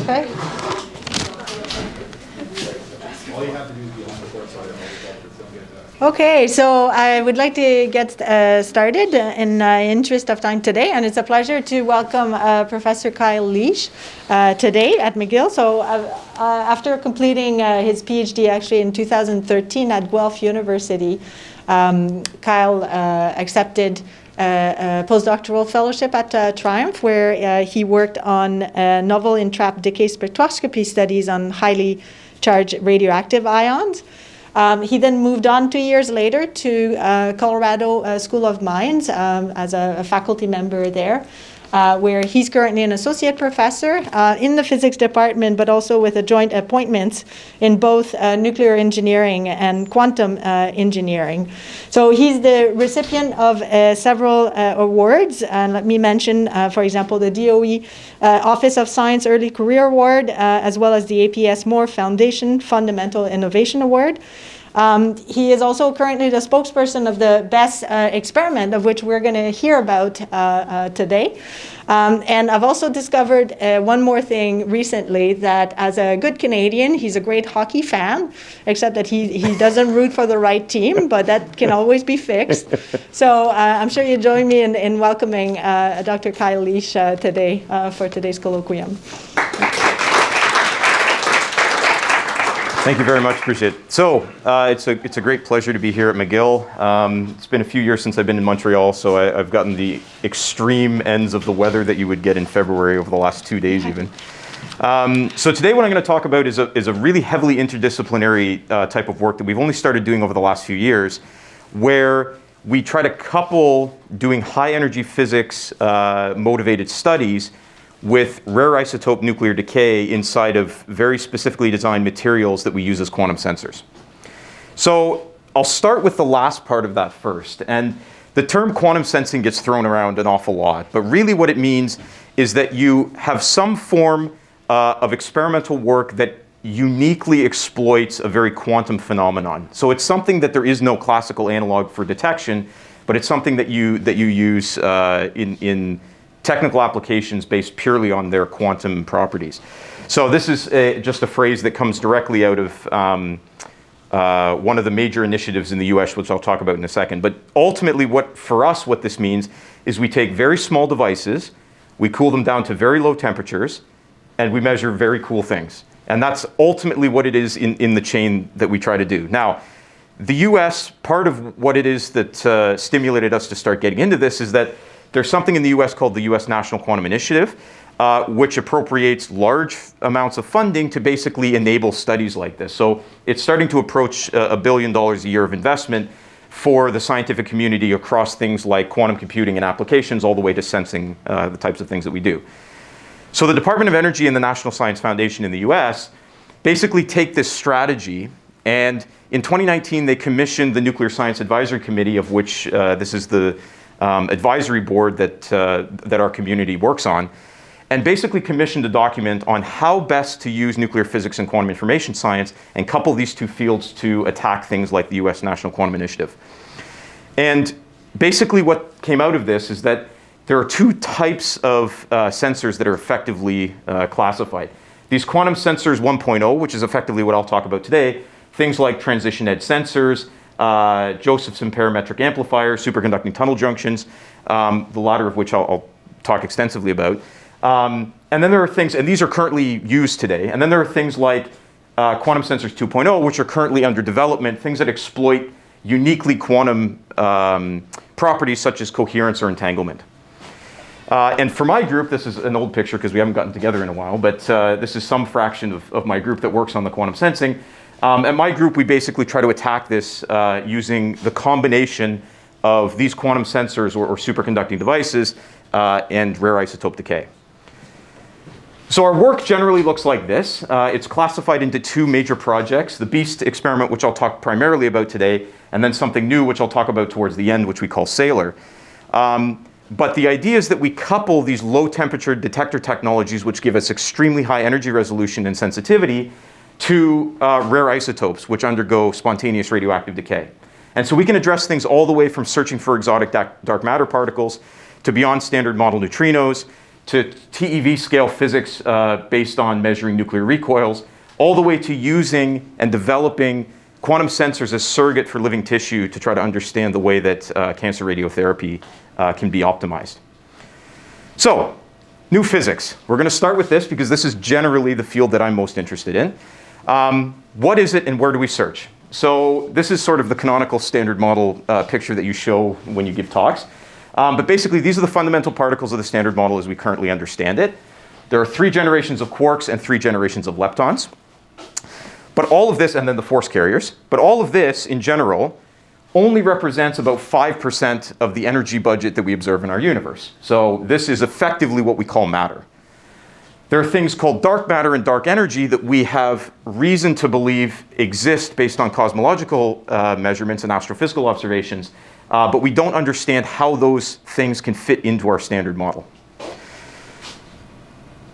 Okay. All you have to do is be on the court side. Okay, so I would like to get started in interest of time today, and it's a pleasure to welcome Professor Kyle Leach today at McGill. So after completing his PhD actually in 2013 at Guelph University, Kyle accepted a postdoctoral fellowship at Triumph, where he worked on novel entrapped decay spectroscopy studies on highly charged radioactive ions. He then moved on 2 years later to Colorado School of Mines as a faculty member there, where he's currently an associate professor in the physics department, but also with a joint appointments in both nuclear engineering and quantum engineering. So he's the recipient of several awards, and let me mention, for example, the DOE Office of Science Early Career Award, as well as the APS Moore Foundation Fundamental Innovation Award. He is also currently the spokesperson of the BeEST experiment, of which we're going to hear about today. And I've also discovered one more thing recently, that as a good Canadian, he's a great hockey fan, except that he doesn't root for the right team, but that can always be fixed. So I'm sure you join me in welcoming Dr. Kyle Leach today for today's colloquium. Thank you very much, appreciate it. So it's a great pleasure to be here at McGill. It's been a few years since I've been in Montreal, so I've gotten the extreme ends of the weather that you would get in February over the last 2 days even. So today what I'm going to talk about is a really heavily interdisciplinary type of work that we've only started doing over the last few years, where we try to couple doing high energy physics motivated studies with rare isotope nuclear decay inside of very specifically designed materials that we use as quantum sensors. So I'll start with the last part of that first. And the term quantum sensing gets thrown around an awful lot, but really what it means is that you have some form of experimental work that uniquely exploits a very quantum phenomenon. So it's something that there is no classical analog for detection, but it's something that you use in technical applications based purely on their quantum properties. So this is just a phrase that comes directly out of one of the major initiatives in the US, which I'll talk about in a second. But ultimately, for us, what this means is we take very small devices, we cool them down to very low temperatures, and we measure very cool things. And that's ultimately what it is in the chain that we try to do. Now, the US, part of what it is that stimulated us to start getting into this is that there's something in the US called the US National Quantum Initiative, which appropriates large amounts of funding to basically enable studies like this. So it's starting to approach $1 billion a year of investment for the scientific community across things like quantum computing and applications, all the way to sensing the types of things that we do. So the Department of Energy and the National Science Foundation in the US basically take this strategy, and in 2019 they commissioned the Nuclear Science Advisory Committee, of which this is the advisory board that our community works on, and basically commissioned a document on how best to use nuclear physics and quantum information science and couple these two fields to attack things like the US National Quantum Initiative. And basically what came out of this is that there are two types of sensors that are effectively classified. These quantum sensors 1.0, which is effectively what I'll talk about today, things like transition edge sensors, Josephson parametric amplifiers, superconducting tunnel junctions, the latter of which I'll talk extensively about. And then there are things, and these are currently used today, and then there are things like quantum sensors 2.0, which are currently under development, things that exploit uniquely quantum properties such as coherence or entanglement. And for my group, this is an old picture because we haven't gotten together in a while, but this is some fraction of my group that works on the quantum sensing. At my group, we basically try to attack this using the combination of these quantum sensors or superconducting devices and rare isotope decay. So our work generally looks like this. It's classified into two major projects, the BeEST experiment, which I'll talk primarily about today, and then something new, which I'll talk about towards the end, which we call SALER. But the idea is that we couple these low temperature detector technologies, which give us extremely high energy resolution and sensitivity, to rare isotopes, which undergo spontaneous radioactive decay. And so we can address things all the way from searching for exotic dark matter particles to beyond standard model neutrinos, to TeV scale physics based on measuring nuclear recoils, all the way to using and developing quantum sensors as surrogate for living tissue to try to understand the way that cancer radiotherapy can be optimized. So, new physics. We're going to start with this because this is generally the field that I'm most interested in. What is it and where do we search? So this is sort of the canonical standard model picture that you show when you give talks. But basically, these are the fundamental particles of the standard model as we currently understand it. There are 3 generations of quarks and 3 generations of leptons. But all of this, and then the force carriers, but all of this in general only represents about 5% of the energy budget that we observe in our universe. So this is effectively what we call matter. There are things called dark matter and dark energy that we have reason to believe exist based on cosmological measurements and astrophysical observations, but we don't understand how those things can fit into our standard model.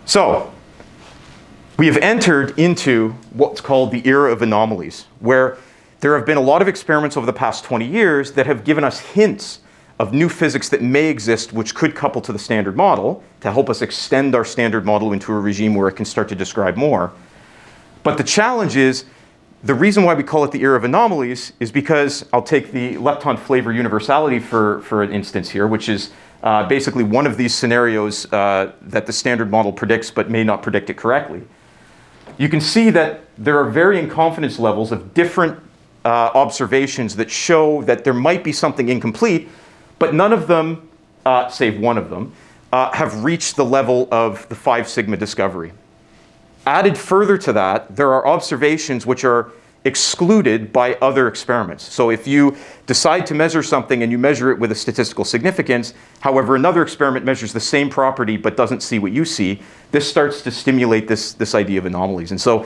So, we have entered into what's called the era of anomalies, where there have been a lot of experiments over the past 20 years that have given us hints of new physics that may exist which could couple to the standard model to help us extend our standard model into a regime where it can start to describe more. But the challenge is, the reason why we call it the era of anomalies is because, I'll take the lepton flavor universality for an instance here, which is basically one of these scenarios that the standard model predicts but may not predict it correctly. You can see that there are varying confidence levels of different observations that show that there might be something incomplete, but none of them, save one of them, have reached the level of the 5 sigma discovery. Added further to that, there are observations which are excluded by other experiments. So if you decide to measure something and you measure it with a statistical significance, however, another experiment measures the same property but doesn't see what you see, this starts to stimulate this idea of anomalies. And so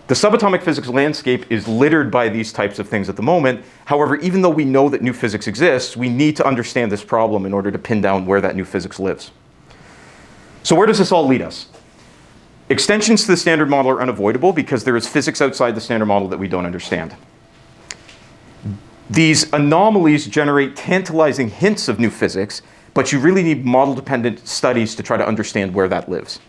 the subatomic physics landscape is littered by these types of things at the moment. However, even though we know that new physics exists, we need to understand this problem in order to pin down where that new physics lives. So where does this all lead us? Extensions to the standard model are unavoidable because there is physics outside the standard model that we don't understand. These anomalies generate tantalizing hints of new physics, but you really need model-dependent studies to try to understand where that lives.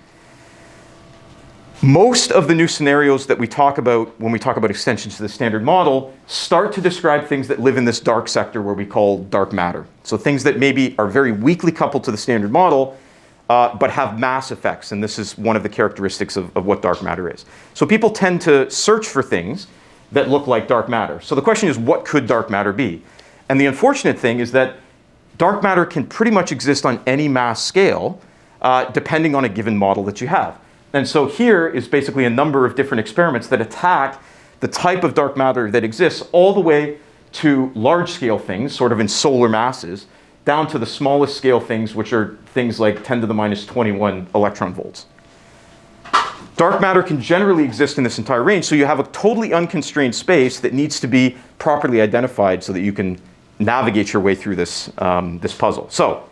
Most of the new scenarios that we talk about when we talk about extensions to the standard model start to describe things that live in this dark sector where we call dark matter. So things that maybe are very weakly coupled to the standard model, but have mass effects, and this is one of the characteristics of what dark matter is. So people tend to search for things that look like dark matter. So the question is, what could dark matter be? And the unfortunate thing is that dark matter can pretty much exist on any mass scale, depending on a given model that you have. And so here is basically a number of different experiments that attack the type of dark matter that exists all the way to large-scale things, sort of in solar masses, down to the smallest scale things, which are things like 10 to the minus 21 electron volts. Dark matter can generally exist in this entire range, so you have a totally unconstrained space that needs to be properly identified so that you can navigate your way through this, this puzzle. So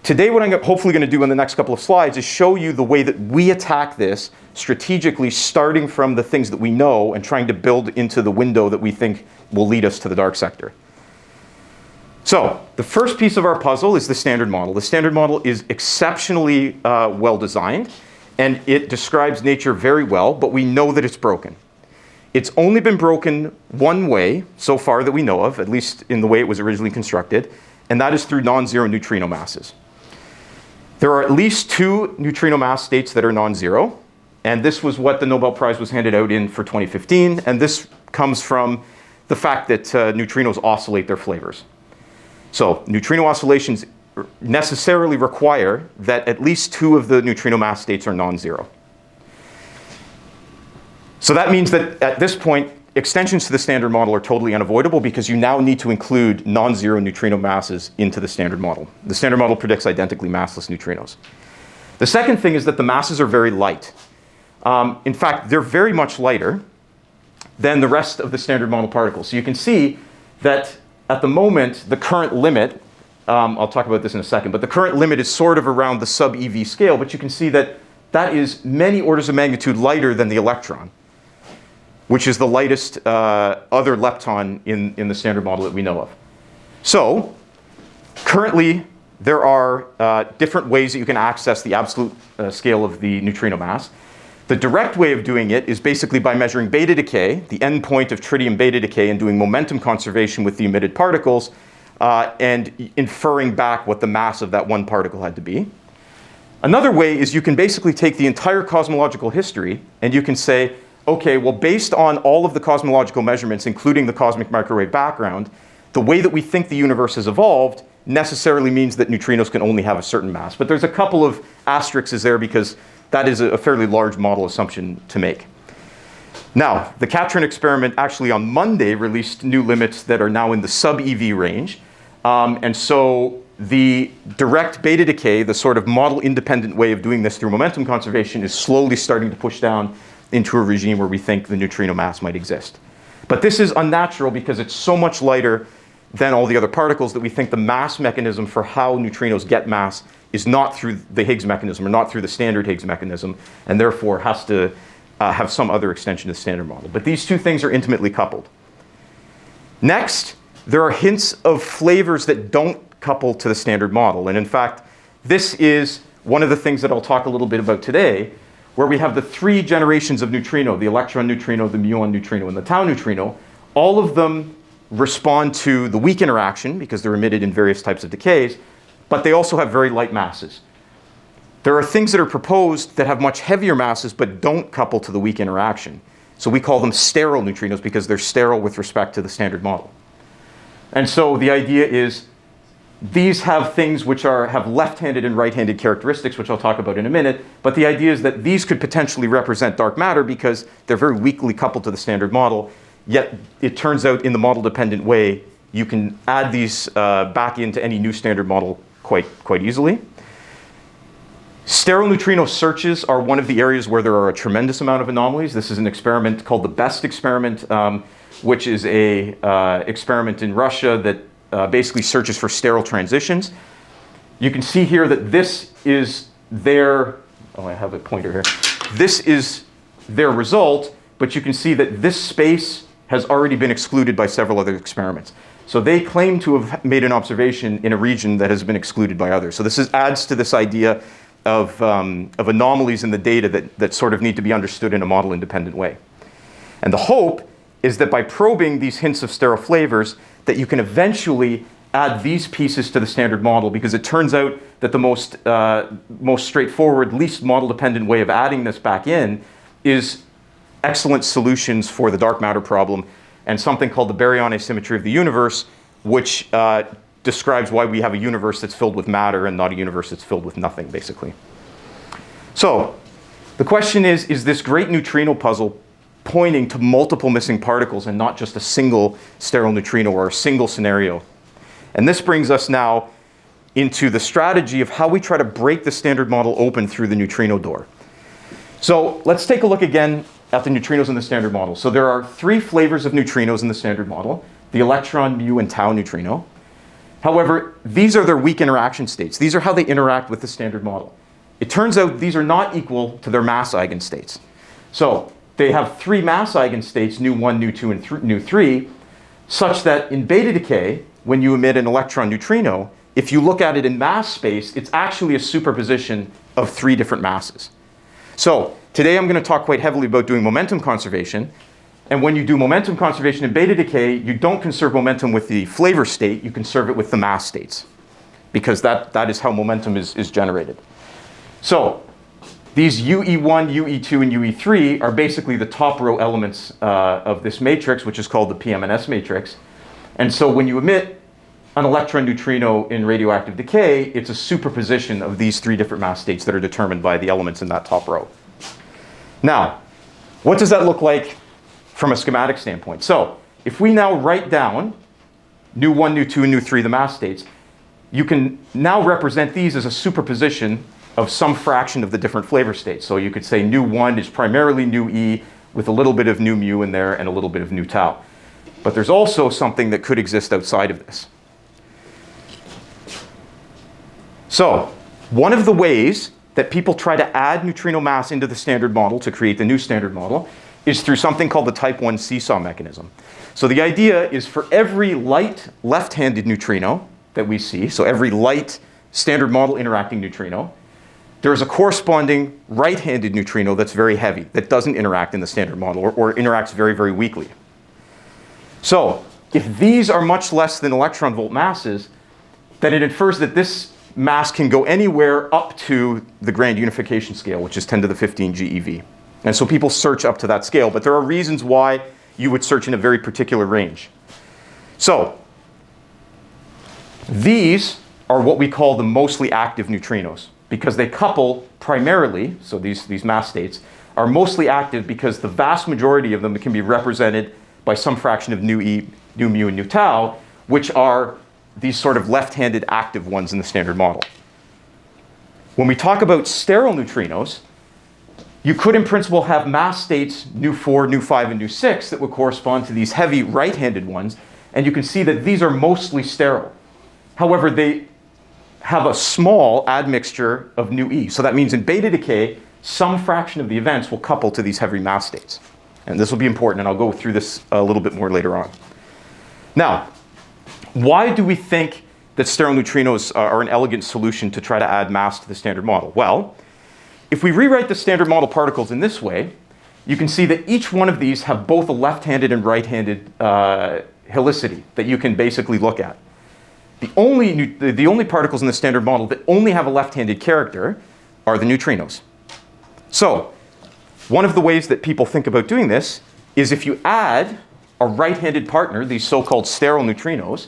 today what I'm hopefully going to do in the next couple of slides is show you the way that we attack this strategically, starting from the things that we know and trying to build into the window that we think will lead us to the dark sector. So the first piece of our puzzle is the standard model. The standard model is exceptionally well designed, and it describes nature very well, but we know that it's broken. It's only been broken one way so far that we know of, at least in the way it was originally constructed, and that is through non-zero neutrino masses. There are at least 2 neutrino mass states that are non-zero, and this was what the Nobel Prize was handed out in for 2015, and this comes from the fact that neutrinos oscillate their flavors. So neutrino oscillations necessarily require that at least 2 of the neutrino mass states are non-zero. So that means that at this point, extensions to the standard model are totally unavoidable because you now need to include non-zero neutrino masses into the standard model. The standard model predicts identically massless neutrinos. The second thing is that the masses are very light. In fact, they're very much lighter than the rest of the standard model particles. So you can see that at the moment, the current limit, I'll talk about this in a second, but the current limit is sort of around the sub-eV scale, but you can see that that is many orders of magnitude lighter than the electron, which is the lightest other lepton in the standard model that we know of. So currently, there are different ways that you can access the absolute scale of the neutrino mass. The direct way of doing it is basically by measuring beta decay, the end point of tritium beta decay, and doing momentum conservation with the emitted particles, and inferring back what the mass of that one particle had to be. Another way is you can basically take the entire cosmological history and you can say, okay, well, based on all of the cosmological measurements, including the cosmic microwave background, the way that we think the universe has evolved necessarily means that neutrinos can only have a certain mass. But there's a couple of asterisks there because that is a fairly large model assumption to make. Now, the Katrin experiment actually on Monday released new limits that are now in the sub-eV range. And so the direct beta decay, the sort of model-independent way of doing this through momentum conservation, is slowly starting to push down into a regime where we think the neutrino mass might exist. But this is unnatural because it's so much lighter than all the other particles that we think the mass mechanism for how neutrinos get mass is not through the Higgs mechanism or not through the standard Higgs mechanism, and therefore has to have some other extension to the standard model. But these two things are intimately coupled. Next, there are hints of flavors that don't couple to the standard model. And in fact, this is one of the things that I'll talk a little bit about today, where we have the three generations of neutrino, the electron neutrino, the muon neutrino, and the tau neutrino. All of them respond to the weak interaction because they're emitted in various types of decays, but they also have very light masses. There are things that are proposed that have much heavier masses but don't couple to the weak interaction. So we call them sterile neutrinos because they're sterile with respect to the standard model. And so the idea is these have things which have left-handed and right-handed characteristics, which I'll talk about in a minute. But the idea is that these could potentially represent dark matter because they're very weakly coupled to the standard model. Yet it turns out in the model-dependent way, you can add these back into any new standard model quite easily. Sterile neutrino searches are one of the areas where there are a tremendous amount of anomalies. This is an experiment called the BeEST experiment, which is a experiment in Russia that basically searches for sterile transitions. You can see here that this is their, I have a pointer here. This is their result, but you can see that this space has already been excluded by several other experiments. So they claim to have made an observation in a region that has been excluded by others. So this adds to this idea of anomalies in the data that sort of need to be understood in a model-independent way. And the hope is that by probing these hints of sterile flavors, that you can eventually add these pieces to the standard model, because it turns out that the most straightforward, least model-dependent way of adding this back in is excellent solutions for the dark matter problem and something called the baryon asymmetry of the universe, which describes why we have a universe that's filled with matter and not a universe that's filled with nothing, basically. So the question is this great neutrino puzzle pointing to multiple missing particles and not just a single sterile neutrino or a single scenario? And this brings us now into the strategy of how we try to break the standard model open through the neutrino door. So let's take a look again at the neutrinos in the standard model. So there are three flavors of neutrinos in the standard model: the electron, mu, and tau neutrino. However, these are their weak interaction states. These are how they interact with the standard model. It turns out these are not equal to their mass eigenstates. So they have three mass eigenstates, nu1, nu2, and nu3, such that in beta decay, when you emit an electron neutrino, if you look at it in mass space, it's actually a superposition of three different masses. So today I'm going to talk quite heavily about doing momentum conservation. And when you do momentum conservation in beta decay, you don't conserve momentum with the flavor state, you conserve it with the mass states, because that is how momentum is generated. So these UE1, UE2, and UE3 are basically the top row elements of this matrix, which is called the PM&S matrix. And so when you emit an electron neutrino in radioactive decay, it's a superposition of these three different mass states that are determined by the elements in that top row. Now, what does that look like from a schematic standpoint? So if we now write down nu1, nu2, and nu3, the mass states, you can now represent these as a superposition of some fraction of the different flavor states. So you could say nu1 is primarily nu-e with a little bit of nu-mu in there and a little bit of nu-tau. But there's also something that could exist outside of this. So one of the ways that people try to add neutrino mass into the standard model to create the new standard model is through something called the type 1 seesaw mechanism. So the idea is for every light left-handed neutrino that we see, so every light standard model interacting neutrino, there is a corresponding right-handed neutrino that's very heavy, that doesn't interact in the standard model, or interacts very, very weakly. So if these are much less than electron volt masses, then it infers that this mass can go anywhere up to the grand unification scale, which is 10 to the 15 GeV. And so people search up to that scale, but there are reasons why you would search in a very particular range. So these are what we call the mostly active neutrinos, because they couple primarily, so these mass states, are mostly active because the vast majority of them can be represented by some fraction of nu e, nu mu, and nu tau, which are these sort of left-handed active ones in the standard model. When we talk about sterile neutrinos, you could in principle have mass states nu4, nu5, and nu6 that would correspond to these heavy right-handed ones, and you can see that these are mostly sterile. However, they have a small admixture of nu e. So that means in beta decay, some fraction of the events will couple to these heavy mass states. And this will be important, and I'll go through this a little bit more later on. Now, why do we think that sterile neutrinos are an elegant solution to try to add mass to the standard model? Well, if we rewrite the standard model particles in this way, you can see that each one of these have both a left-handed and right-handed helicity that you can basically look at. The only particles in the standard model that only have a left-handed character are the neutrinos. So one of the ways that people think about doing this is if you add a right-handed partner, these so-called sterile neutrinos,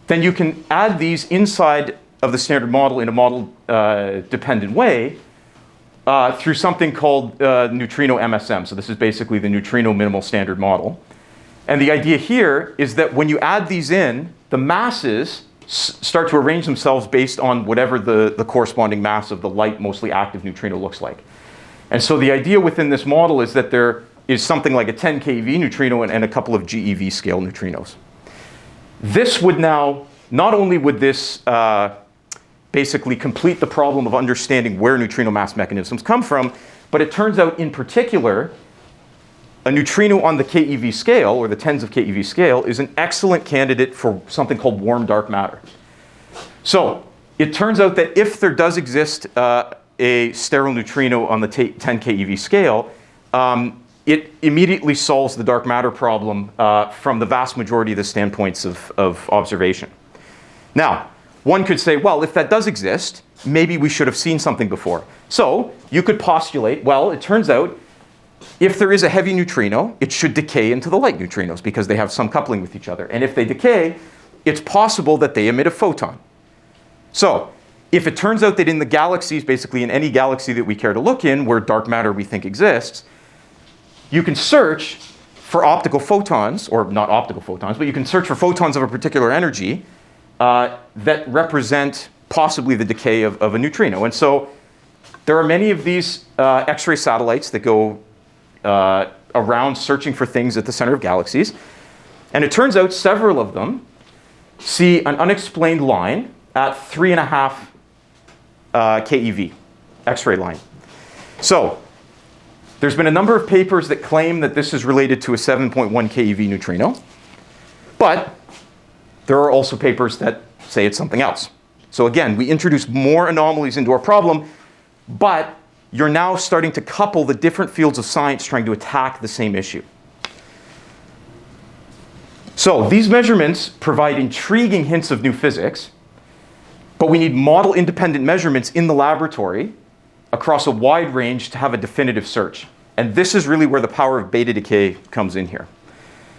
then you can add these inside of the standard model in a model-dependent way through something called neutrino MSM. So this is basically the neutrino minimal standard model. And the idea here is that when you add these in, the masses start to arrange themselves based on whatever the corresponding mass of the light, mostly active neutrino looks like. And so the idea within this model is that there is something like a 10 keV neutrino and a couple of GeV scale neutrinos. This would now, not only would this basically complete the problem of understanding where neutrino mass mechanisms come from, but it turns out in particular, a neutrino on the keV scale, or the tens of keV scale, is an excellent candidate for something called warm dark matter. So it turns out that if there does exist a sterile neutrino on the 10 keV scale, it immediately solves the dark matter problem from the vast majority of the standpoints of observation. Now, one could say, well, if that does exist, maybe we should have seen something before. So you could postulate, well, it turns out if there is a heavy neutrino, it should decay into the light neutrinos because they have some coupling with each other. And if they decay, it's possible that they emit a photon. So if it turns out that in the galaxies, basically in any galaxy that we care to look in where dark matter we think exists, you can search for optical photons, or not optical photons, but you can search for photons of a particular energy that represent possibly the decay of a neutrino. And so there are many of these X-ray satellites that go around searching for things at the center of galaxies. And it turns out several of them see an unexplained line at 3.5 keV, X-ray line. So there's been a number of papers that claim that this is related to a 7.1 keV neutrino. But there are also papers that say it's something else. So again, we introduce more anomalies into our problem, but you're now starting to couple the different fields of science trying to attack the same issue. So these measurements provide intriguing hints of new physics, but we need model-independent measurements in the laboratory across a wide range to have a definitive search. And this is really where the power of beta decay comes in here.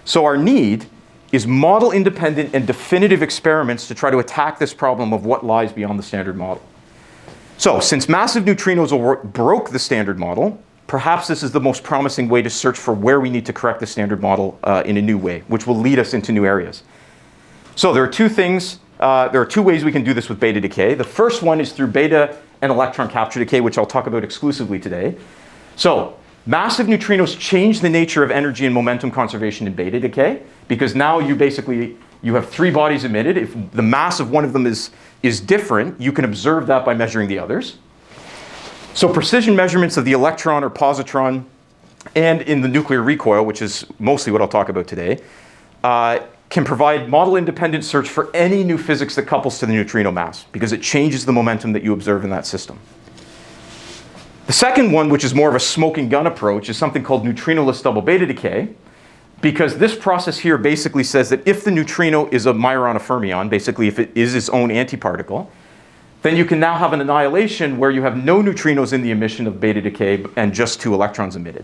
So our need is model-independent and definitive experiments to try to attack this problem of what lies beyond the standard model. So since massive neutrinos broke the standard model, perhaps this is the most promising way to search for where we need to correct the standard model in a new way, which will lead us into new areas. So there are two things. There are two ways we can do this with beta decay. The first one is through beta and electron capture decay, which I'll talk about exclusively today. So massive neutrinos change the nature of energy and momentum conservation in beta decay, because now you have three bodies emitted. If the mass of one of them is different, you can observe that by measuring the others. So precision measurements of the electron or positron and in the nuclear recoil, which is mostly what I'll talk about today, can provide model-independent search for any new physics that couples to the neutrino mass, because it changes the momentum that you observe in that system. The second one, which is more of a smoking gun approach, is something called neutrinoless double beta decay, because this process here basically says that if the neutrino is a Majorana fermion, basically if it is its own antiparticle, then you can now have an annihilation where you have no neutrinos in the emission of beta decay and just 2 electrons emitted.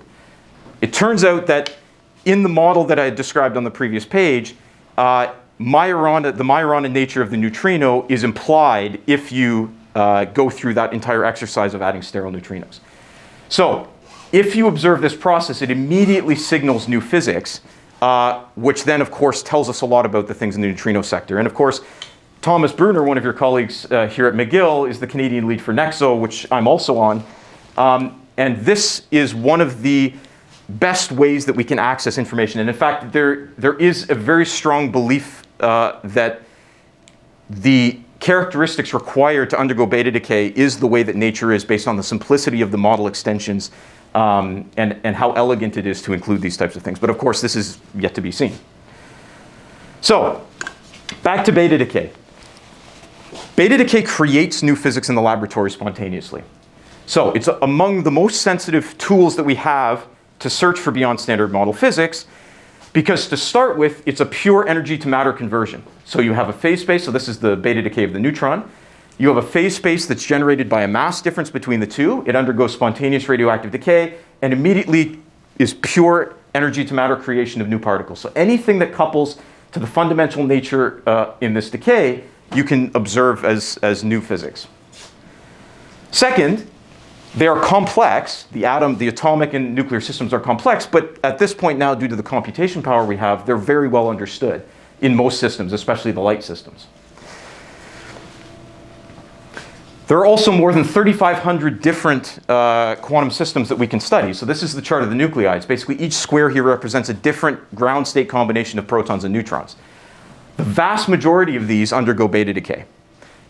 It turns out that in the model that I described on the previous page, the Majorana nature of the neutrino is implied if you go through that entire exercise of adding sterile neutrinos. So if you observe this process, it immediately signals new physics, which then, of course, tells us a lot about the things in the neutrino sector. And of course, Thomas Brunner, one of your colleagues here at McGill, is the Canadian lead for NEXO, which I'm also on. And this is one of the best ways that we can access information. And in fact, there is a very strong belief that the characteristics required to undergo beta decay is the way that nature is, based on the simplicity of the model extensions and how elegant it is to include these types of things. But of course, this is yet to be seen. So back to beta decay. Beta decay creates new physics in the laboratory spontaneously. So it's among the most sensitive tools that we have to search for beyond standard model physics, because to start with, it's a pure energy to matter conversion. So you have a phase space, so this is the beta decay of the neutron. You have a phase space that's generated by a mass difference between the two. It undergoes spontaneous radioactive decay and immediately is pure energy to matter creation of new particles. So anything that couples to the fundamental nature in this decay, you can observe as new physics. Second, they are complex. The atomic and nuclear systems are complex, but at this point now, due to the computation power we have, they're very well understood in most systems, especially the light systems. There are also more than 3,500 different quantum systems that we can study. So this is the chart of the nuclei. Basically, each square here represents a different ground state combination of protons and neutrons. The vast majority of these undergo beta decay.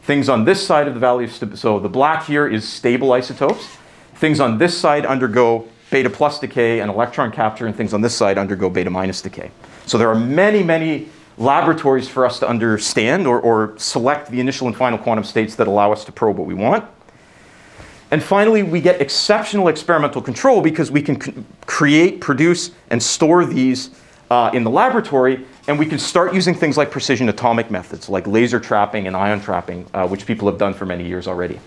Things on this side of the valley of so the black here is stable isotopes. Things on this side undergo beta plus decay and electron capture, and things on this side undergo beta minus decay. So there are many, many laboratories for us to understand or select the initial and final quantum states that allow us to probe what we want. And finally, we get exceptional experimental control because we can create, produce, and store these in the laboratory, and we can start using things like precision atomic methods, like laser trapping and ion trapping, which people have done for many years already.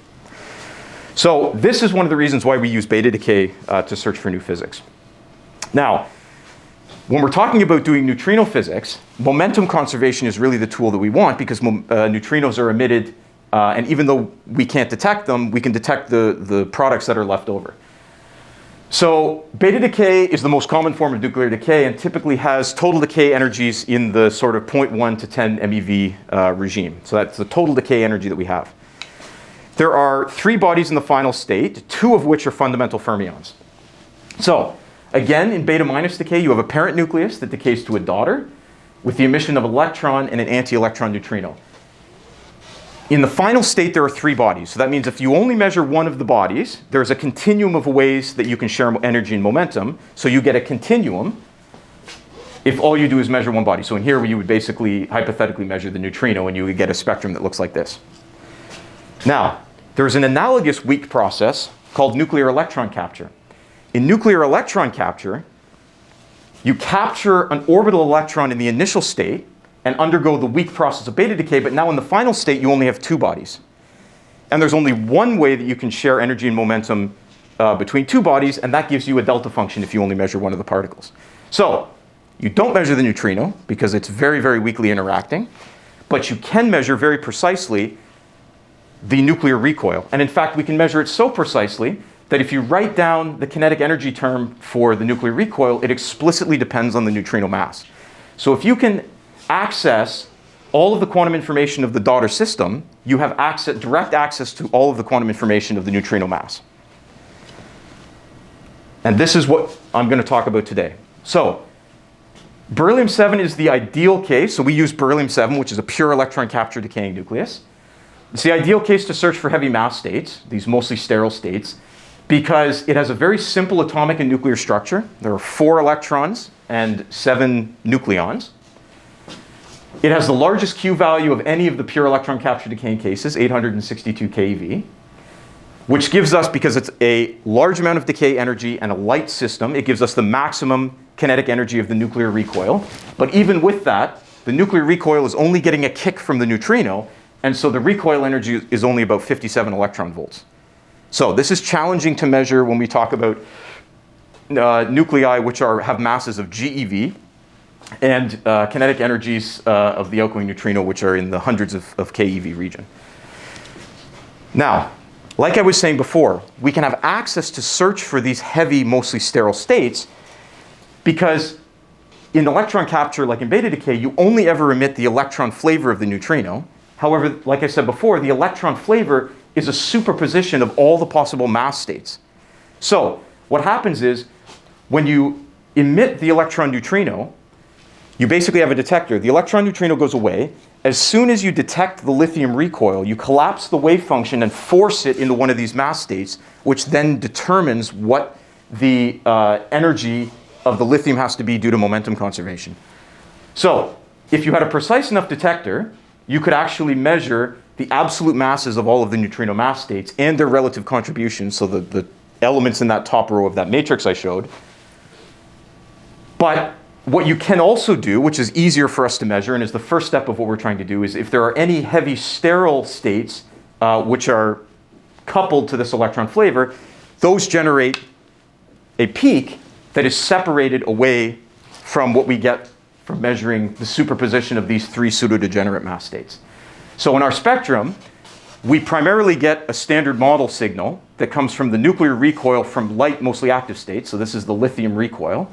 So this is one of the reasons why we use beta decay to search for new physics. Now, when we're talking about doing neutrino physics, momentum conservation is really the tool that we want, because neutrinos are emitted, and even though we can't detect them, we can detect the products that are left over. So beta decay is the most common form of nuclear decay and typically has total decay energies in the sort of 0.1 to 10 MeV regime. So that's the total decay energy that we have. There are 3 bodies in the final state, 2 of which are fundamental fermions. So again, in beta minus decay, you have a parent nucleus that decays to a daughter with the emission of an electron and an anti-electron neutrino. In the final state, there are 3 bodies. So that means if you only measure one of the bodies, there's a continuum of ways that you can share energy and momentum. So you get a continuum if all you do is measure one body. So in here, you would basically hypothetically measure the neutrino, and you would get a spectrum that looks like this. Now, there's an analogous weak process called nuclear electron capture. In nuclear electron capture, you capture an orbital electron in the initial state and undergo the weak process of beta decay, but now in the final state, you only have 2 bodies. And there's only one way that you can share energy and momentum between 2 bodies, and that gives you a delta function if you only measure one of the particles. So you don't measure the neutrino because it's very, very weakly interacting, but you can measure very precisely the nuclear recoil. And in fact, we can measure it so precisely that if you write down the kinetic energy term for the nuclear recoil, it explicitly depends on the neutrino mass. So if you can access all of the quantum information of the daughter system, you have direct access to all of the quantum information of the neutrino mass. And this is what I'm going to talk about today. So beryllium-7 is the ideal case. So we use beryllium-7, which is a pure electron capture decaying nucleus. It's the ideal case to search for heavy mass states, these mostly sterile states, because it has a very simple atomic and nuclear structure. There are 4 electrons and 7 nucleons. It has the largest Q value of any of the pure electron capture decaying cases, 862 keV, which gives us, because it's a large amount of decay energy and a light system, it gives us the maximum kinetic energy of the nuclear recoil. But even with that, the nuclear recoil is only getting a kick from the neutrino, and so the recoil energy is only about 57 electron volts. So this is challenging to measure when we talk about nuclei which have masses of GeV, and kinetic energies of the outgoing neutrino, which are in the hundreds of keV region. Now, like I was saying before, we can have access to search for these heavy, mostly sterile states, because in electron capture, like in beta decay, you only ever emit the electron flavor of the neutrino. However, like I said before, the electron flavor is a superposition of all the possible mass states. So what happens is, when you emit the electron neutrino, you basically have a detector. The electron neutrino goes away. As soon as you detect the lithium recoil, you collapse the wave function and force it into one of these mass states, which then determines what the energy of the lithium has to be due to momentum conservation. So if you had a precise enough detector, you could actually measure the absolute masses of all of the neutrino mass states and their relative contributions, so the elements in that top row of that matrix I showed. But what you can also do, which is easier for us to measure and is the first step of what we're trying to do, is if there are any heavy sterile states which are coupled to this electron flavor, those generate a peak that is separated away from what we get from measuring the superposition of these three pseudo-degenerate mass states. So in our spectrum, we primarily get a standard model signal that comes from the nuclear recoil from light, mostly active states. So this is the lithium recoil.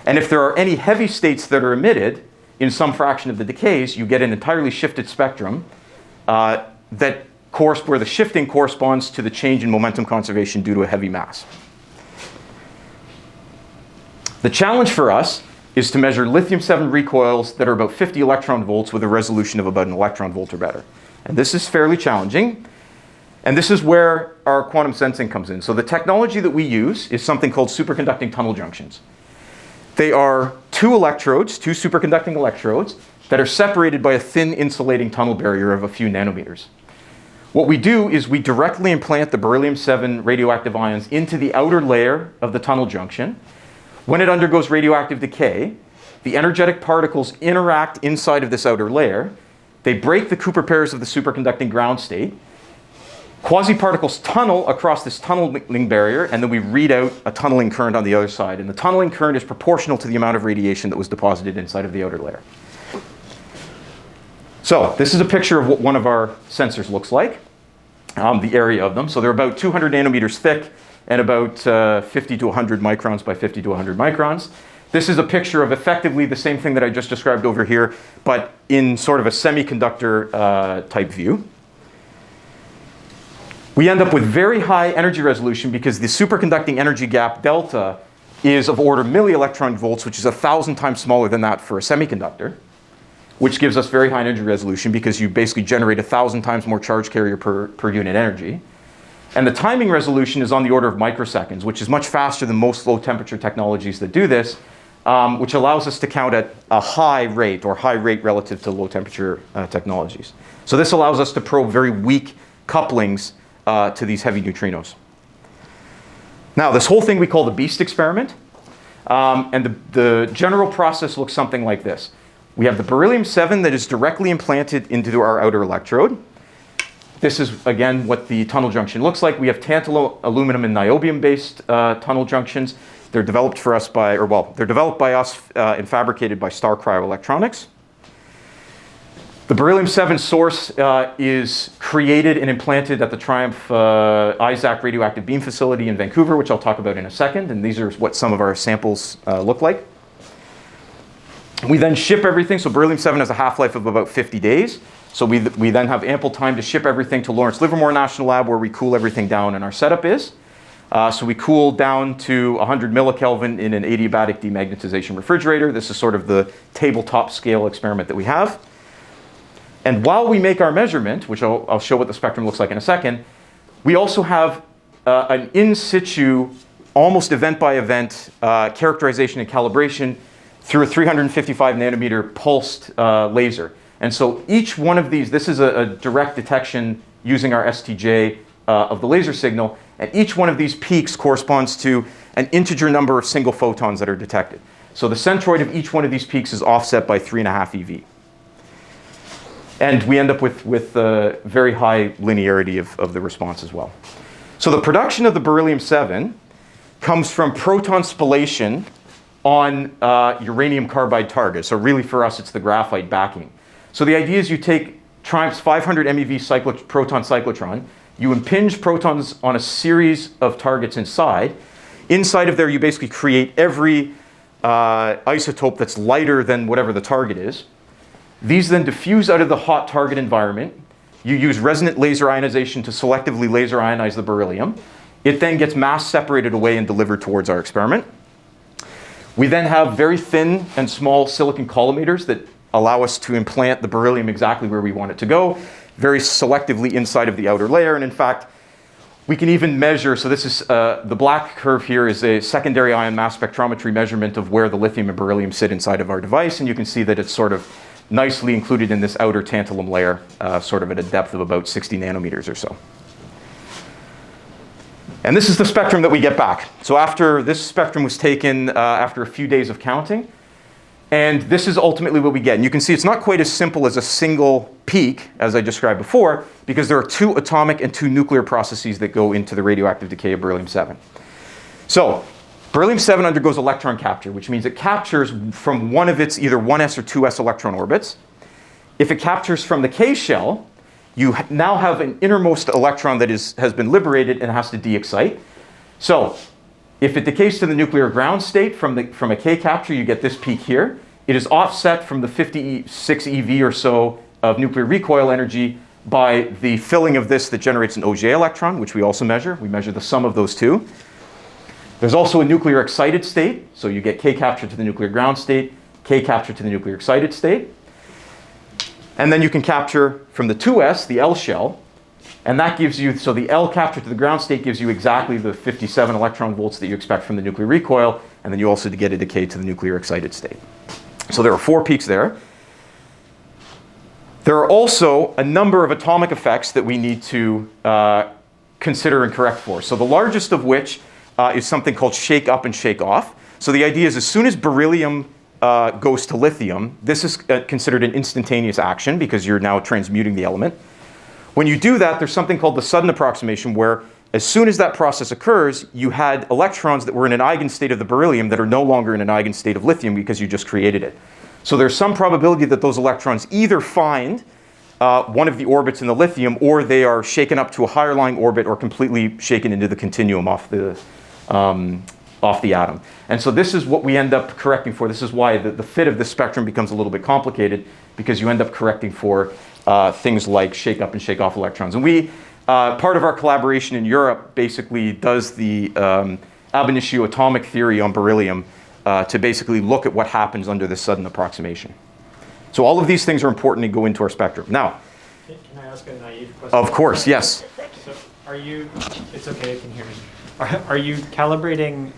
And if there are any heavy states that are emitted in some fraction of the decays, you get an entirely shifted spectrum where the shifting corresponds to the change in momentum conservation due to a heavy mass. The challenge for us is to measure lithium-7 recoils that are about 50 electron volts with a resolution of about an electron volt or better. And this is fairly challenging. And this is where our quantum sensing comes in. So the technology that we use is something called superconducting tunnel junctions. They are two superconducting electrodes that are separated by a thin insulating tunnel barrier of a few nanometers. What we do is we directly implant the beryllium-7 radioactive ions into the outer layer of the tunnel junction. When it undergoes radioactive decay, the energetic particles interact inside of this outer layer. They break the Cooper pairs of the superconducting ground state. Quasi-particles tunnel across this tunneling barrier, and then we read out a tunneling current on the other side. And the tunneling current is proportional to the amount of radiation that was deposited inside of the outer layer. So this is a picture of what one of our sensors looks like, the area of them. So they're about 200 nanometers thick and about 50 to 100 microns by 50 to 100 microns. This is a picture of effectively the same thing that I just described over here, but in sort of a semiconductor type view. We end up with very high energy resolution because the superconducting energy gap delta is of order millielectron volts, which is 1,000 times smaller than that for a semiconductor, which gives us very high energy resolution because you basically generate 1,000 times more charge carrier per unit energy. And the timing resolution is on the order of microseconds, which is much faster than most low temperature technologies that do this, which allows us to count at a high rate relative to low temperature technologies. So this allows us to probe very weak couplings to these heavy neutrinos. Now, this whole thing we call the BeEST experiment. And the general process looks something like this. We have the beryllium-7 that is directly implanted into our outer electrode. This is, again, what the tunnel junction looks like. We have tantalum, aluminum, and niobium-based tunnel junctions. They're developed for us by, they're developed by us and fabricated by Star Cryo-Electronics. The beryllium-7 source is created and implanted at the Triumph ISAC radioactive beam facility in Vancouver, which I'll talk about in a second. And these are what some of our samples look like. We then ship everything. So beryllium-7 has a half-life of about 50 days. So we then have ample time to ship everything to Lawrence Livermore National Lab, where we cool everything down, and our setup is. So we cool down to 100 millikelvin in an adiabatic demagnetization refrigerator. This is sort of the tabletop scale experiment that we have. And while we make our measurement, which I'll show what the spectrum looks like in a second, we also have an in situ, almost event by event characterization and calibration through a 355 nanometer pulsed laser. And so each one of these, this is a direct detection using our STJ of the laser signal, and each one of these peaks corresponds to an integer number of single photons that are detected. So the centroid of each one of these peaks is offset by 3.5 eV. And we end up with very high linearity of the response as well. So the production of the beryllium-7 comes from proton spallation on uranium carbide targets. So really for us, it's the graphite backing. So the idea is you take TRIUMPH's 500 MeV proton cyclotron, you impinge protons on a series of targets inside. Inside of there, you basically create every isotope that's lighter than whatever the target is. These then diffuse out of the hot target environment. You use resonant laser ionization to selectively laser ionize the beryllium. It then gets mass separated away and delivered towards our experiment. We then have very thin and small silicon collimators that allow us to implant the beryllium exactly where we want it to go, very selectively inside of the outer layer. And in fact, we can even measure, so this is, the black curve here is a secondary ion mass spectrometry measurement of where the lithium and beryllium sit inside of our device. And you can see that it's sort of nicely included in this outer tantalum layer, sort of at a depth of about 60 nanometers or so. And this is the spectrum that we get back. So after this spectrum was taken after a few days of counting, and this is ultimately what we get. And you can see it's not quite as simple as a single peak, as I described before, because there are 2 atomic and 2 nuclear processes that go into the radioactive decay of beryllium-7. So beryllium-7 undergoes electron capture, which means it captures from one of its either 1s or 2s electron orbits. If it captures from the K shell, you now have an innermost electron that has been liberated and has to de-excite. So if it decays to the nuclear ground state from a K capture, you get this peak here. It is offset from the 56 eV or so of nuclear recoil energy by the filling of this that generates an Auger electron, which we also measure. We measure the sum of those two. There's also a nuclear excited state. So you get K capture to the nuclear ground state, K capture to the nuclear excited state. And then you can capture from the 2s, the L shell, and that gives you, so the L capture to the ground state gives you exactly the 57 electron volts that you expect from the nuclear recoil, and then you also get a decay to the nuclear excited state. So there are 4 peaks there. There are also a number of atomic effects that we need to consider and correct for. So the largest of which is something called shakeup and shakeoff. So the idea is as soon as beryllium goes to lithium, this is considered an instantaneous action because you're now transmuting the element. When you do that, there's something called the sudden approximation where as soon as that process occurs, you had electrons that were in an eigenstate of the beryllium that are no longer in an eigenstate of lithium because you just created it. So there's some probability that those electrons either find one of the orbits in the lithium or they are shaken up to a higher lying orbit or completely shaken into the continuum off the atom. And so this is what we end up correcting for. This is why the fit of the spectrum becomes a little bit complicated because you end up correcting for things like shake-up and shake-off electrons. And we, part of our collaboration in Europe basically does the ab initio atomic theory on beryllium to basically look at what happens under this sudden approximation. So all of these things are important to go into our spectrum. Now, can I ask a naive question? Of course, yes. So are you, it's okay, you can hear me. Are you calibrating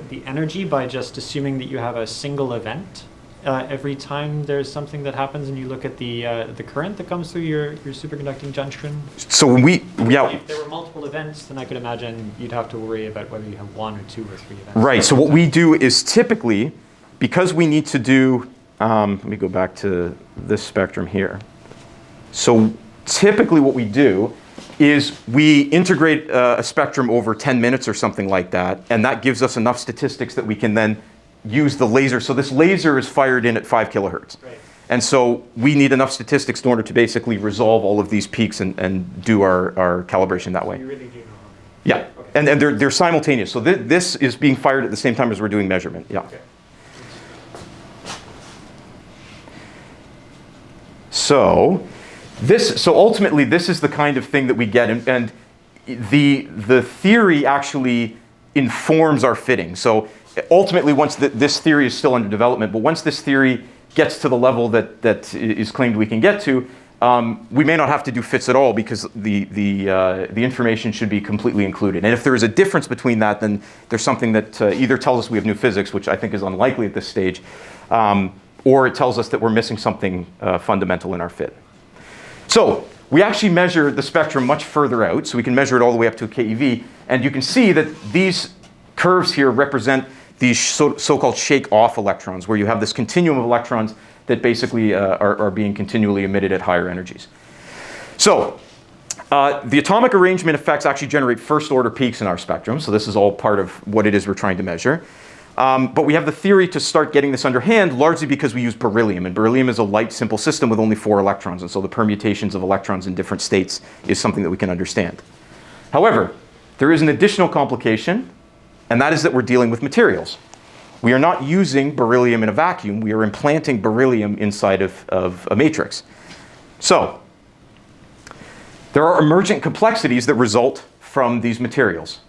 the energy by just assuming that you have a single event every time there's something that happens and you look at the current that comes through your superconducting junction? So when If there were multiple events, then I could imagine you'd have to worry about whether you have 1 or 2 or 3 events. Right, so what we do is typically, because we need to do, let me go back to this spectrum here. So typically what we do is we integrate a spectrum over 10 minutes or something like that, and that gives us enough statistics that we can then use the laser. So this laser is fired in at 5 kilohertz. Right. And so we need enough statistics in order to basically resolve all of these peaks and do our calibration that way. You really do know. Yeah, Okay. and they're simultaneous. So this is being fired at the same time as we're doing measurement. Yeah. Okay. So ultimately, this is the kind of thing that we get, and the theory actually informs our fitting. So ultimately, once this theory is still under development, but once this theory gets to the level that is claimed we can get to, we may not have to do fits at all because the information should be completely included. And if there is a difference between that, then there's something that either tells us we have new physics, which I think is unlikely at this stage, or it tells us that we're missing something fundamental in our fit. So we actually measure the spectrum much further out, so we can measure it all the way up to a keV, and you can see that these curves here represent these so-called shake-off electrons, where you have this continuum of electrons that basically are being continually emitted at higher energies. So the atomic arrangement effects actually generate first-order peaks in our spectrum, so this is all part of what it is we're trying to measure. But we have the theory to start getting this underhand largely because we use beryllium, and beryllium is a light, simple system with only 4 electrons, and so the permutations of electrons in different states is something that we can understand. However, there is an additional complication, and that is that we're dealing with materials. We are not using beryllium in a vacuum. We are implanting beryllium inside of a matrix. So there are emergent complexities that result from these materials.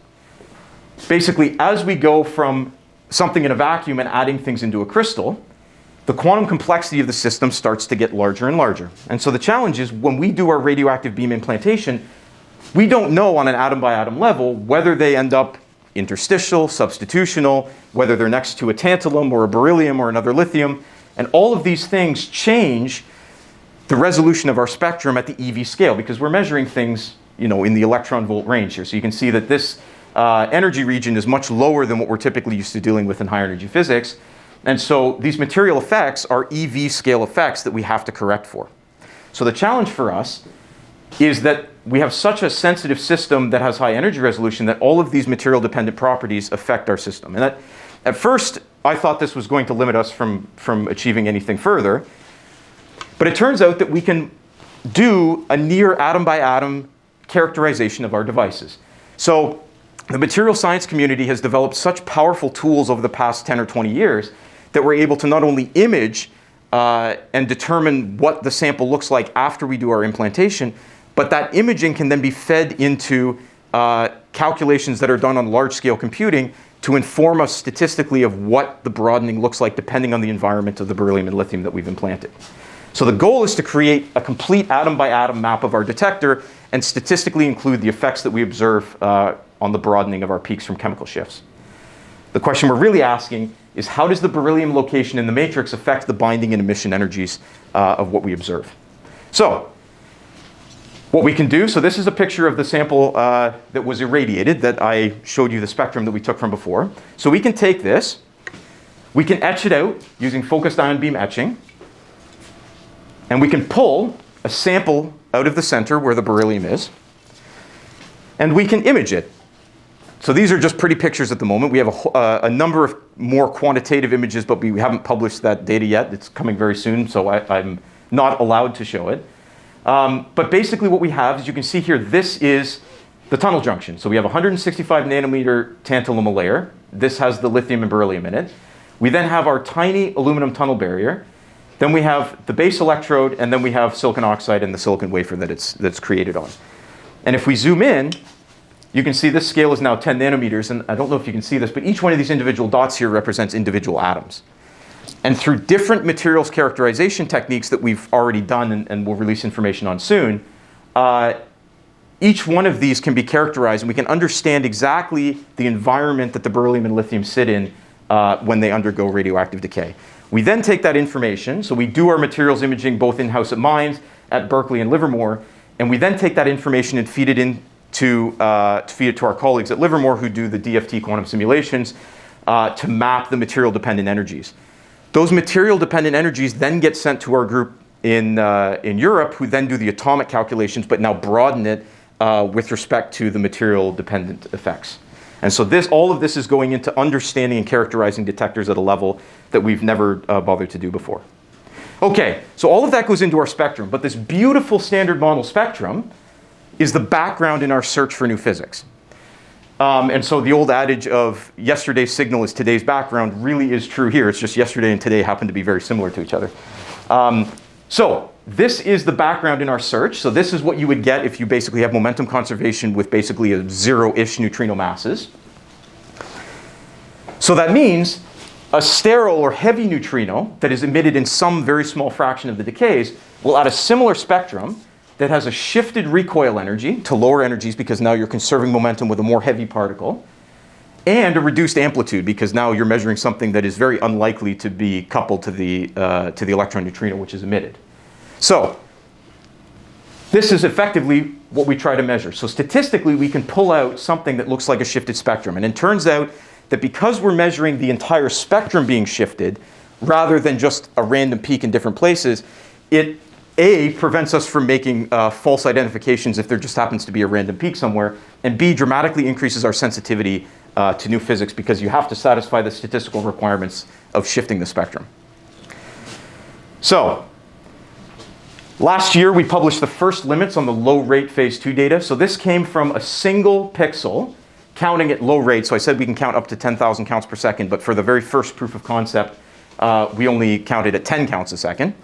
Basically, as we go from something in a vacuum and adding things into a crystal, the quantum complexity of the system starts to get larger and larger. And so the challenge is when we do our radioactive beam implantation, we don't know on an atom by atom level whether they end up interstitial, substitutional, whether they're next to a tantalum or a beryllium or another lithium. And all of these things change the resolution of our spectrum at the EV scale, because we're measuring things, in the electron volt range here. So you can see that this energy region is much lower than what we're typically used to dealing with in higher energy physics. And so these material effects are EV scale effects that we have to correct for. So the challenge for us is that we have such a sensitive system that has high energy resolution that all of these material dependent properties affect our system. And at first, I thought this was going to limit us from achieving anything further. But it turns out that we can do a near atom by atom characterization of our devices. So the material science community has developed such powerful tools over the past 10 or 20 years that we're able to not only image and determine what the sample looks like after we do our implantation, but that imaging can then be fed into calculations that are done on large-scale computing to inform us statistically of what the broadening looks like depending on the environment of the beryllium and lithium that we've implanted. So the goal is to create a complete atom-by-atom map of our detector and statistically include the effects that we observe on the broadening of our peaks from chemical shifts. The question we're really asking is, how does the beryllium location in the matrix affect the binding and emission energies of what we observe? So what we can do, so this is a picture of the sample that was irradiated that I showed you the spectrum that we took from before. So we can take this, we can etch it out using focused ion beam etching, and we can pull a sample out of the center where the beryllium is, and we can image it. So these are just pretty pictures at the moment. We have a number of more quantitative images, but we haven't published that data yet. It's coming very soon, so I'm not allowed to show it. But basically what we have, as you can see here, this is the tunnel junction. So we have a 165 nanometer tantalum layer. This has the lithium and beryllium in it. We then have our tiny aluminum tunnel barrier. Then we have the base electrode, and then we have silicon oxide and the silicon wafer that's created on. And if we zoom in, you can see this scale is now 10 nanometers, and I don't know if you can see this, but each one of these individual dots here represents individual atoms. And through different materials characterization techniques that we've already done and we'll release information on soon, each one of these can be characterized, and we can understand exactly the environment that the beryllium and lithium sit in when they undergo radioactive decay. We then take that information, so we do our materials imaging both in-house at mines, at Berkeley and Livermore, and we then take that information and feed it to our colleagues at Livermore who do the DFT quantum simulations to map the material-dependent energies. Those material-dependent energies then get sent to our group in Europe, who then do the atomic calculations, but now broaden it with respect to the material-dependent effects. And so all of this is going into understanding and characterizing detectors at a level that we've never bothered to do before. Okay, so all of that goes into our spectrum, but this beautiful standard model spectrum is the background in our search for new physics. And so the old adage of yesterday's signal is today's background really is true here. It's just yesterday and today happen to be very similar to each other. So this is the background in our search. So this is what you would get if you basically have momentum conservation with basically a zero-ish neutrino masses. So that means a sterile or heavy neutrino that is emitted in some very small fraction of the decays will add a similar spectrum that has a shifted recoil energy to lower energies because now you're conserving momentum with a more heavy particle. and a reduced amplitude, because now you're measuring something that is very unlikely to be coupled to the electron neutrino, which is emitted. So this is effectively what we try to measure. So statistically, we can pull out something that looks like a shifted spectrum. And it turns out that because we're measuring the entire spectrum being shifted, rather than just a random peak in different places, it A, prevents us from making false identifications if there just happens to be a random peak somewhere, and B, dramatically increases our sensitivity to new physics, because you have to satisfy the statistical requirements of shifting the spectrum. So last year, we published the first limits on the low rate phase 2 data. So this came from a single pixel counting at low rate. So I said we can count up to 10,000 counts per second, but for the very first proof of concept, we only counted at 10 counts a second.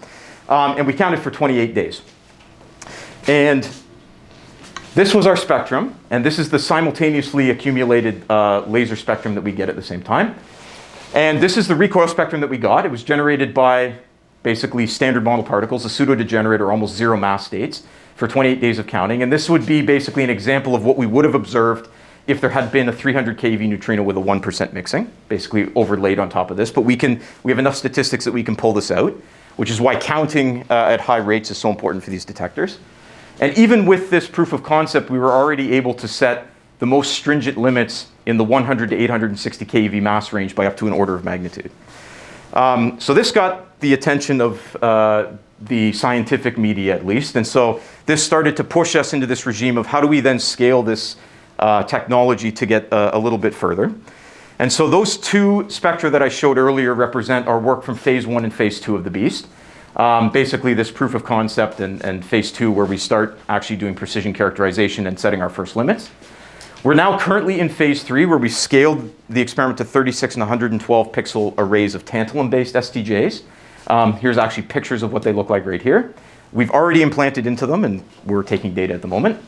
And we counted for 28 days. And this was our spectrum, and this is the simultaneously accumulated laser spectrum that we get at the same time. And this is the recoil spectrum that we got. It was generated by basically standard model particles, a pseudo-degenerate or almost zero mass states, for 28 days of counting. And this would be basically an example of what we would have observed if there had been a 300 keV neutrino with a 1% mixing, basically overlaid on top of this. But we have enough statistics that we can pull this out, which is why counting at high rates is so important for these detectors. And even with this proof of concept, we were already able to set the most stringent limits in the 100 to 860 keV mass range by up to an order of magnitude. So this got the attention of the scientific media, at least. And so this started to push us into this regime of how do we then scale this technology to get a little bit further. And so those two spectra that I showed earlier represent our work from phase 1 and phase 2 of the BeEST. Basically this proof of concept and phase 2 where we start actually doing precision characterization and setting our first limits. We're now currently in phase 3 where we scaled the experiment to 36 and 112 pixel arrays of tantalum-based STJs. Here's actually pictures of what they look like right here. We've already implanted into them and we're taking data at the moment.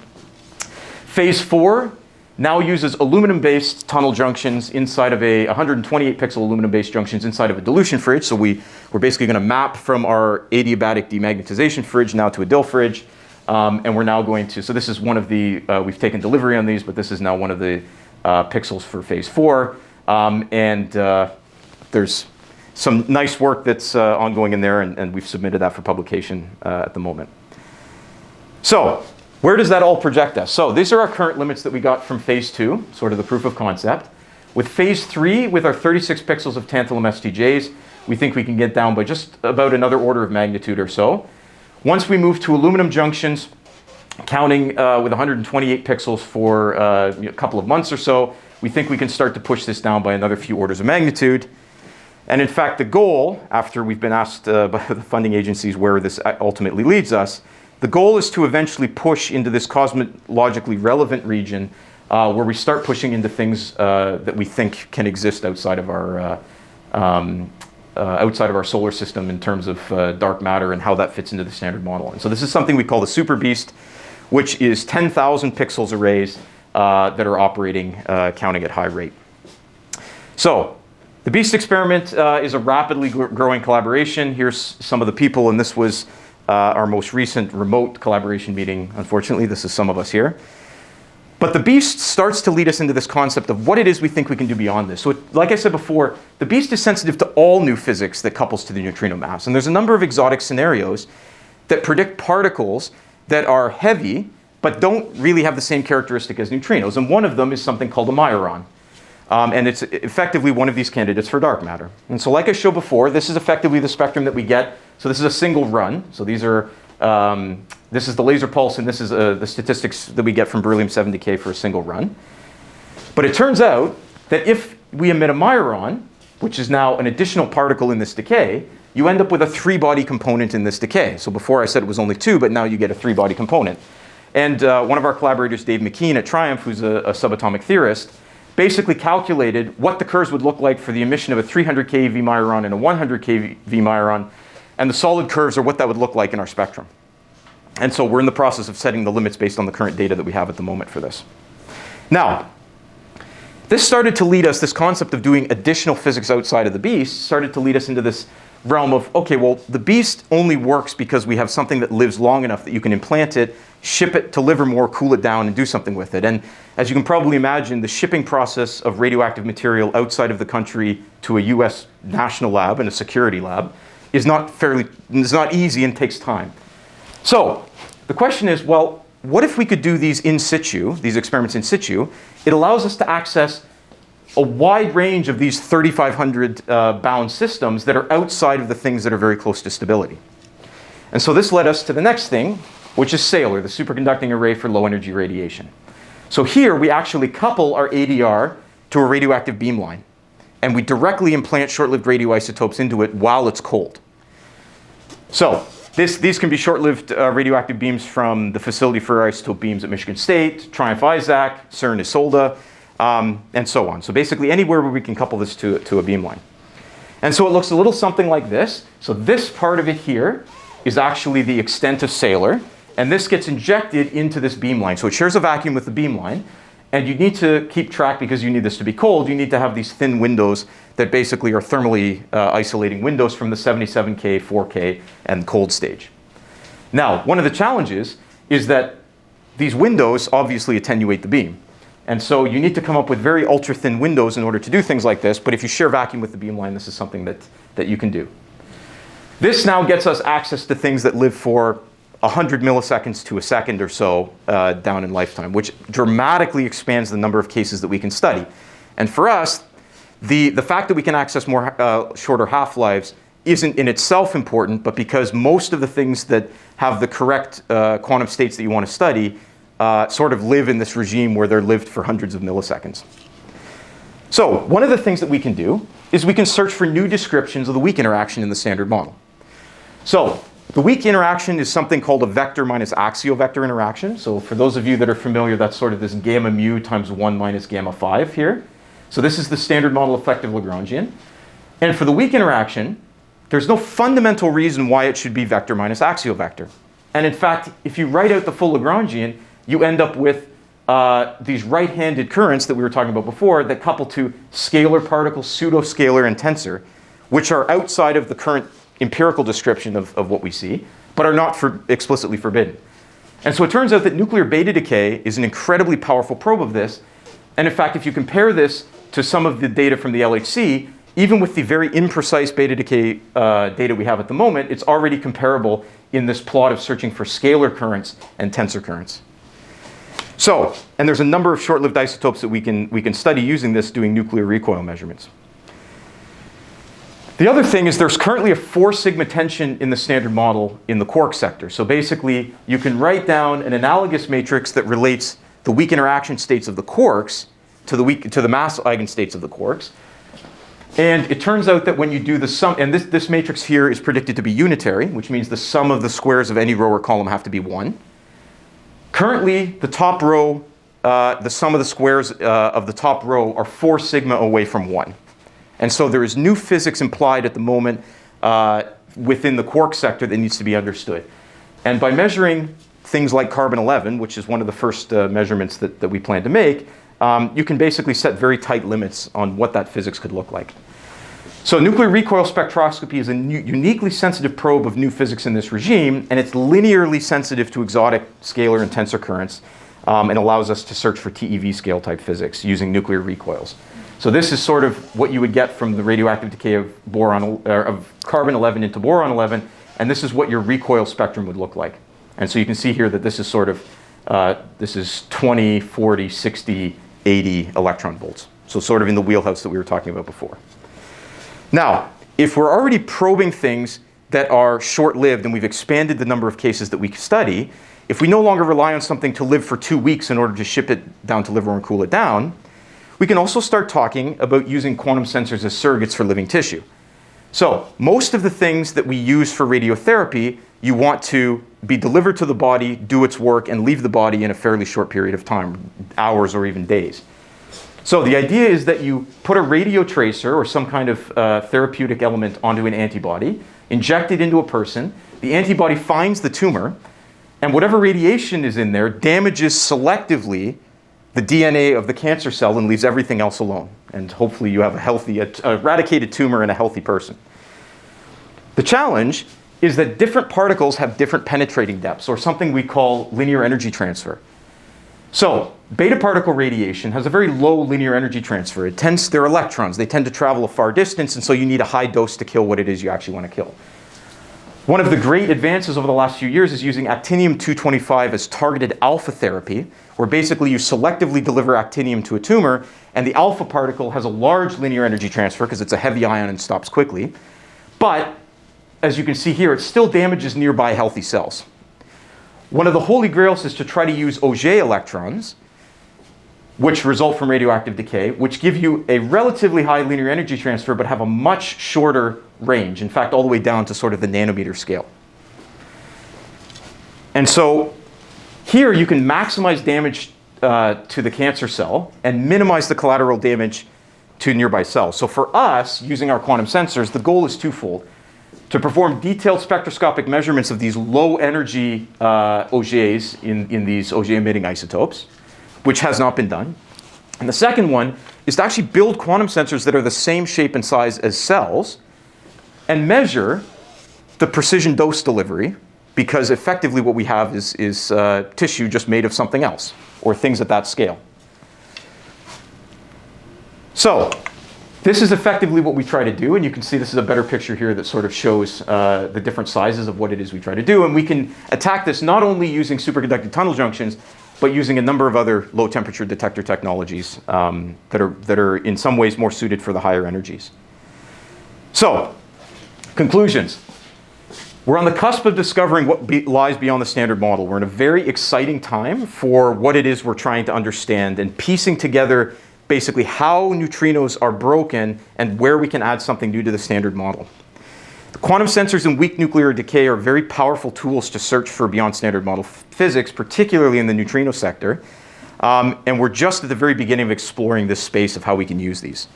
Phase 4 now uses aluminum-based tunnel junctions inside of a 128 pixel aluminum-based junctions inside of a dilution fridge. So we're basically going to map from our adiabatic demagnetization fridge now to a DIL fridge. And we're now going to, so this is one of the, we've taken delivery on these, but this is now one of the pixels for phase 4. There's some nice work that's ongoing in there, and we've submitted that for publication at the moment. So where does that all project us? So these are our current limits that we got from phase 2, sort of the proof of concept. With phase 3, with our 36 pixels of tantalum STJs, we think we can get down by just about another order of magnitude or so. Once we move to aluminum junctions, counting with 128 pixels for a couple of months or so, we think we can start to push this down by another few orders of magnitude. And in fact, the goal, after we've been asked by the funding agencies where this ultimately leads us, the goal is to eventually push into this cosmologically relevant region where we start pushing into things that we think can exist outside of our solar system in terms of dark matter and how that fits into the standard model. And so this is something we call the Super BeEST, which is 10,000 pixels arrays that are operating, counting at high rate. So the BeEST experiment is a rapidly growing collaboration. Here's some of the people, and this was our most recent remote collaboration meeting. Unfortunately, this is some of us here. But the BeEST starts to lead us into this concept of what it is we think we can do beyond this. So like I said before, the BeEST is sensitive to all new physics that couples to the neutrino mass. And there's a number of exotic scenarios that predict particles that are heavy, but don't really have the same characteristic as neutrinos. And one of them is something called a Majoron. And it's effectively one of these candidates for dark matter. And so like I showed before, this is effectively the spectrum that we get. So this is a single run. So these are, this is the laser pulse, and this is the statistics that we get from beryllium-7 decay for a single run. But it turns out that if we emit a Majoron, which is now an additional particle in this decay, you end up with a 3-body component in this decay. So before I said it was only 2, but now you get a 3-body component. And one of our collaborators, Dave McKean at Triumph, who's a subatomic theorist, basically calculated what the curves would look like for the emission of a 300 keV Majoron and a 100 keV Majoron, and the solid curves are what that would look like in our spectrum. And so we're in the process of setting the limits based on the current data that we have at the moment for this. Now, this started to lead us, this concept of doing additional physics outside of the BeEST started to lead us into this realm of, okay, well, the BeEST only works because we have something that lives long enough that you can implant it, ship it to Livermore, cool it down, and do something with it. And as you can probably imagine, the shipping process of radioactive material outside of the country to a US national lab and a security lab is not easy and takes time. So the question is, well, what if we could do these in situ, these experiments in situ? It allows us to access a wide range of these 3,500 bound systems that are outside of the things that are very close to stability. And so this led us to the next thing, which is SALER, the superconducting array for low energy radiation. So here we actually couple our ADR to a radioactive beamline, and we directly implant short-lived radioisotopes into it while it's cold. So these can be short-lived radioactive beams from the Facility for Isotope Beams at Michigan State, Triumph-Isaac, CERN Isolde, and so on. So basically anywhere where we can couple this to a beamline. And so it looks a little something like this. So this part of it here is actually the extent of SALER, and this gets injected into this beamline. So it shares a vacuum with the beamline, and you need to keep track, because you need this to be cold, you need to have these thin windows that basically are thermally isolating windows from the 77K, 4K, and cold stage. Now, one of the challenges is that these windows obviously attenuate the beam. And so you need to come up with very ultra-thin windows in order to do things like this, but if you share vacuum with the beamline, this is something that you can do. This now gets us access to things that live for 100 milliseconds to a second or so down in lifetime, which dramatically expands the number of cases that we can study. And for us, the fact that we can access more shorter half-lives isn't in itself important, but because most of the things that have the correct quantum states that you want to study sort of live in this regime where they're lived for hundreds of milliseconds. So one of the things that we can do is we can search for new descriptions of the weak interaction in the standard model. So the weak interaction is something called a vector minus axial vector interaction. So for those of you that are familiar, that's sort of this gamma mu times 1 minus gamma 5 here. So this is the standard model effective Lagrangian. And for the weak interaction, there's no fundamental reason why it should be vector minus axial vector. And in fact, if you write out the full Lagrangian, you end up with these right-handed currents that we were talking about before that couple to scalar particles, pseudoscalar, and tensor, which are outside of the current empirical description of what we see, but are not explicitly forbidden. And so it turns out that nuclear beta decay is an incredibly powerful probe of this. And in fact, if you compare this to some of the data from the LHC, even with the very imprecise beta decay data we have at the moment, it's already comparable in this plot of searching for scalar currents and tensor currents. So, and there's a number of short-lived isotopes that we can study using this, doing nuclear recoil measurements. The other thing is there's currently a 4 sigma tension in the standard model in the quark sector. So basically, you can write down an analogous matrix that relates the weak interaction states of the quarks to the mass eigenstates of the quarks. And it turns out that when you do the sum, and this matrix here is predicted to be unitary, which means the sum of the squares of any row or column have to be 1. Currently, the top row, the sum of the squares of the top row are 4 sigma away from 1. And so there is new physics implied at the moment within the quark sector that needs to be understood. And by measuring things like carbon-11, which is one of the first measurements that we plan to make, you can basically set very tight limits on what that physics could look like. So nuclear recoil spectroscopy is a uniquely sensitive probe of new physics in this regime, and it's linearly sensitive to exotic scalar and tensor currents, and allows us to search for TeV scale type physics using nuclear recoils. So this is sort of what you would get from the radioactive decay of carbon-11 into boron-11, and this is what your recoil spectrum would look like. And so you can see here that this is sort of, this is 20, 40, 60, 80 electron volts. So sort of in the wheelhouse that we were talking about before. Now, if we're already probing things that are short-lived and we've expanded the number of cases that we can study, if we no longer rely on something to live for 2 weeks in order to ship it down to Livermore and cool it down, we can also start talking about using quantum sensors as surrogates for living tissue. So most of the things that we use for radiotherapy, you want to be delivered to the body, do its work, and leave the body in a fairly short period of time, hours or even days. So the idea is that you put a radio tracer or some kind of therapeutic element onto an antibody, inject it into a person, the antibody finds the tumor, and whatever radiation is in there damages selectively the DNA of the cancer cell and leaves everything else alone. And hopefully you have a healthy, eradicated tumor in a healthy person. The challenge is that different particles have different penetrating depths, or something we call linear energy transfer. So beta particle radiation has a very low linear energy transfer. They're electrons. They tend to travel a far distance, and so you need a high dose to kill what it is you actually want to kill. One of the great advances over the last few years is using actinium-225 as targeted alpha therapy, where basically you selectively deliver actinium to a tumor, and the alpha particle has a large linear energy transfer because it's a heavy ion and stops quickly. But as you can see here, it still damages nearby healthy cells. One of the holy grails is to try to use Auger electrons, which result from radioactive decay, which give you a relatively high linear energy transfer but have a much shorter range, in fact, all the way down to sort of the nanometer scale. And so here you can maximize damage to the cancer cell and minimize the collateral damage to nearby cells. So for us, using our quantum sensors, the goal is twofold: to perform detailed spectroscopic measurements of these low energy Augers in these Auger emitting isotopes, which has not been done. And the second one is to actually build quantum sensors that are the same shape and size as cells and measure the precision dose delivery, because effectively what we have is tissue just made of something else, or things at that scale. So this is effectively what we try to do, and you can see this is a better picture here that sort of shows the different sizes of what it is we try to do. And we can attack this not only using superconducting tunnel junctions, but using a number of other low temperature detector technologies that are in some ways more suited for the higher energies. So, conclusions. We're on the cusp of discovering what lies beyond the standard model. We're in a very exciting time for what it is we're trying to understand and piecing together basically how neutrinos are broken and where we can add something new to the standard model. The quantum sensors in weak nuclear decay are very powerful tools to search for beyond standard model physics, particularly in the neutrino sector. And we're just at the very beginning of exploring this space of how we can use these.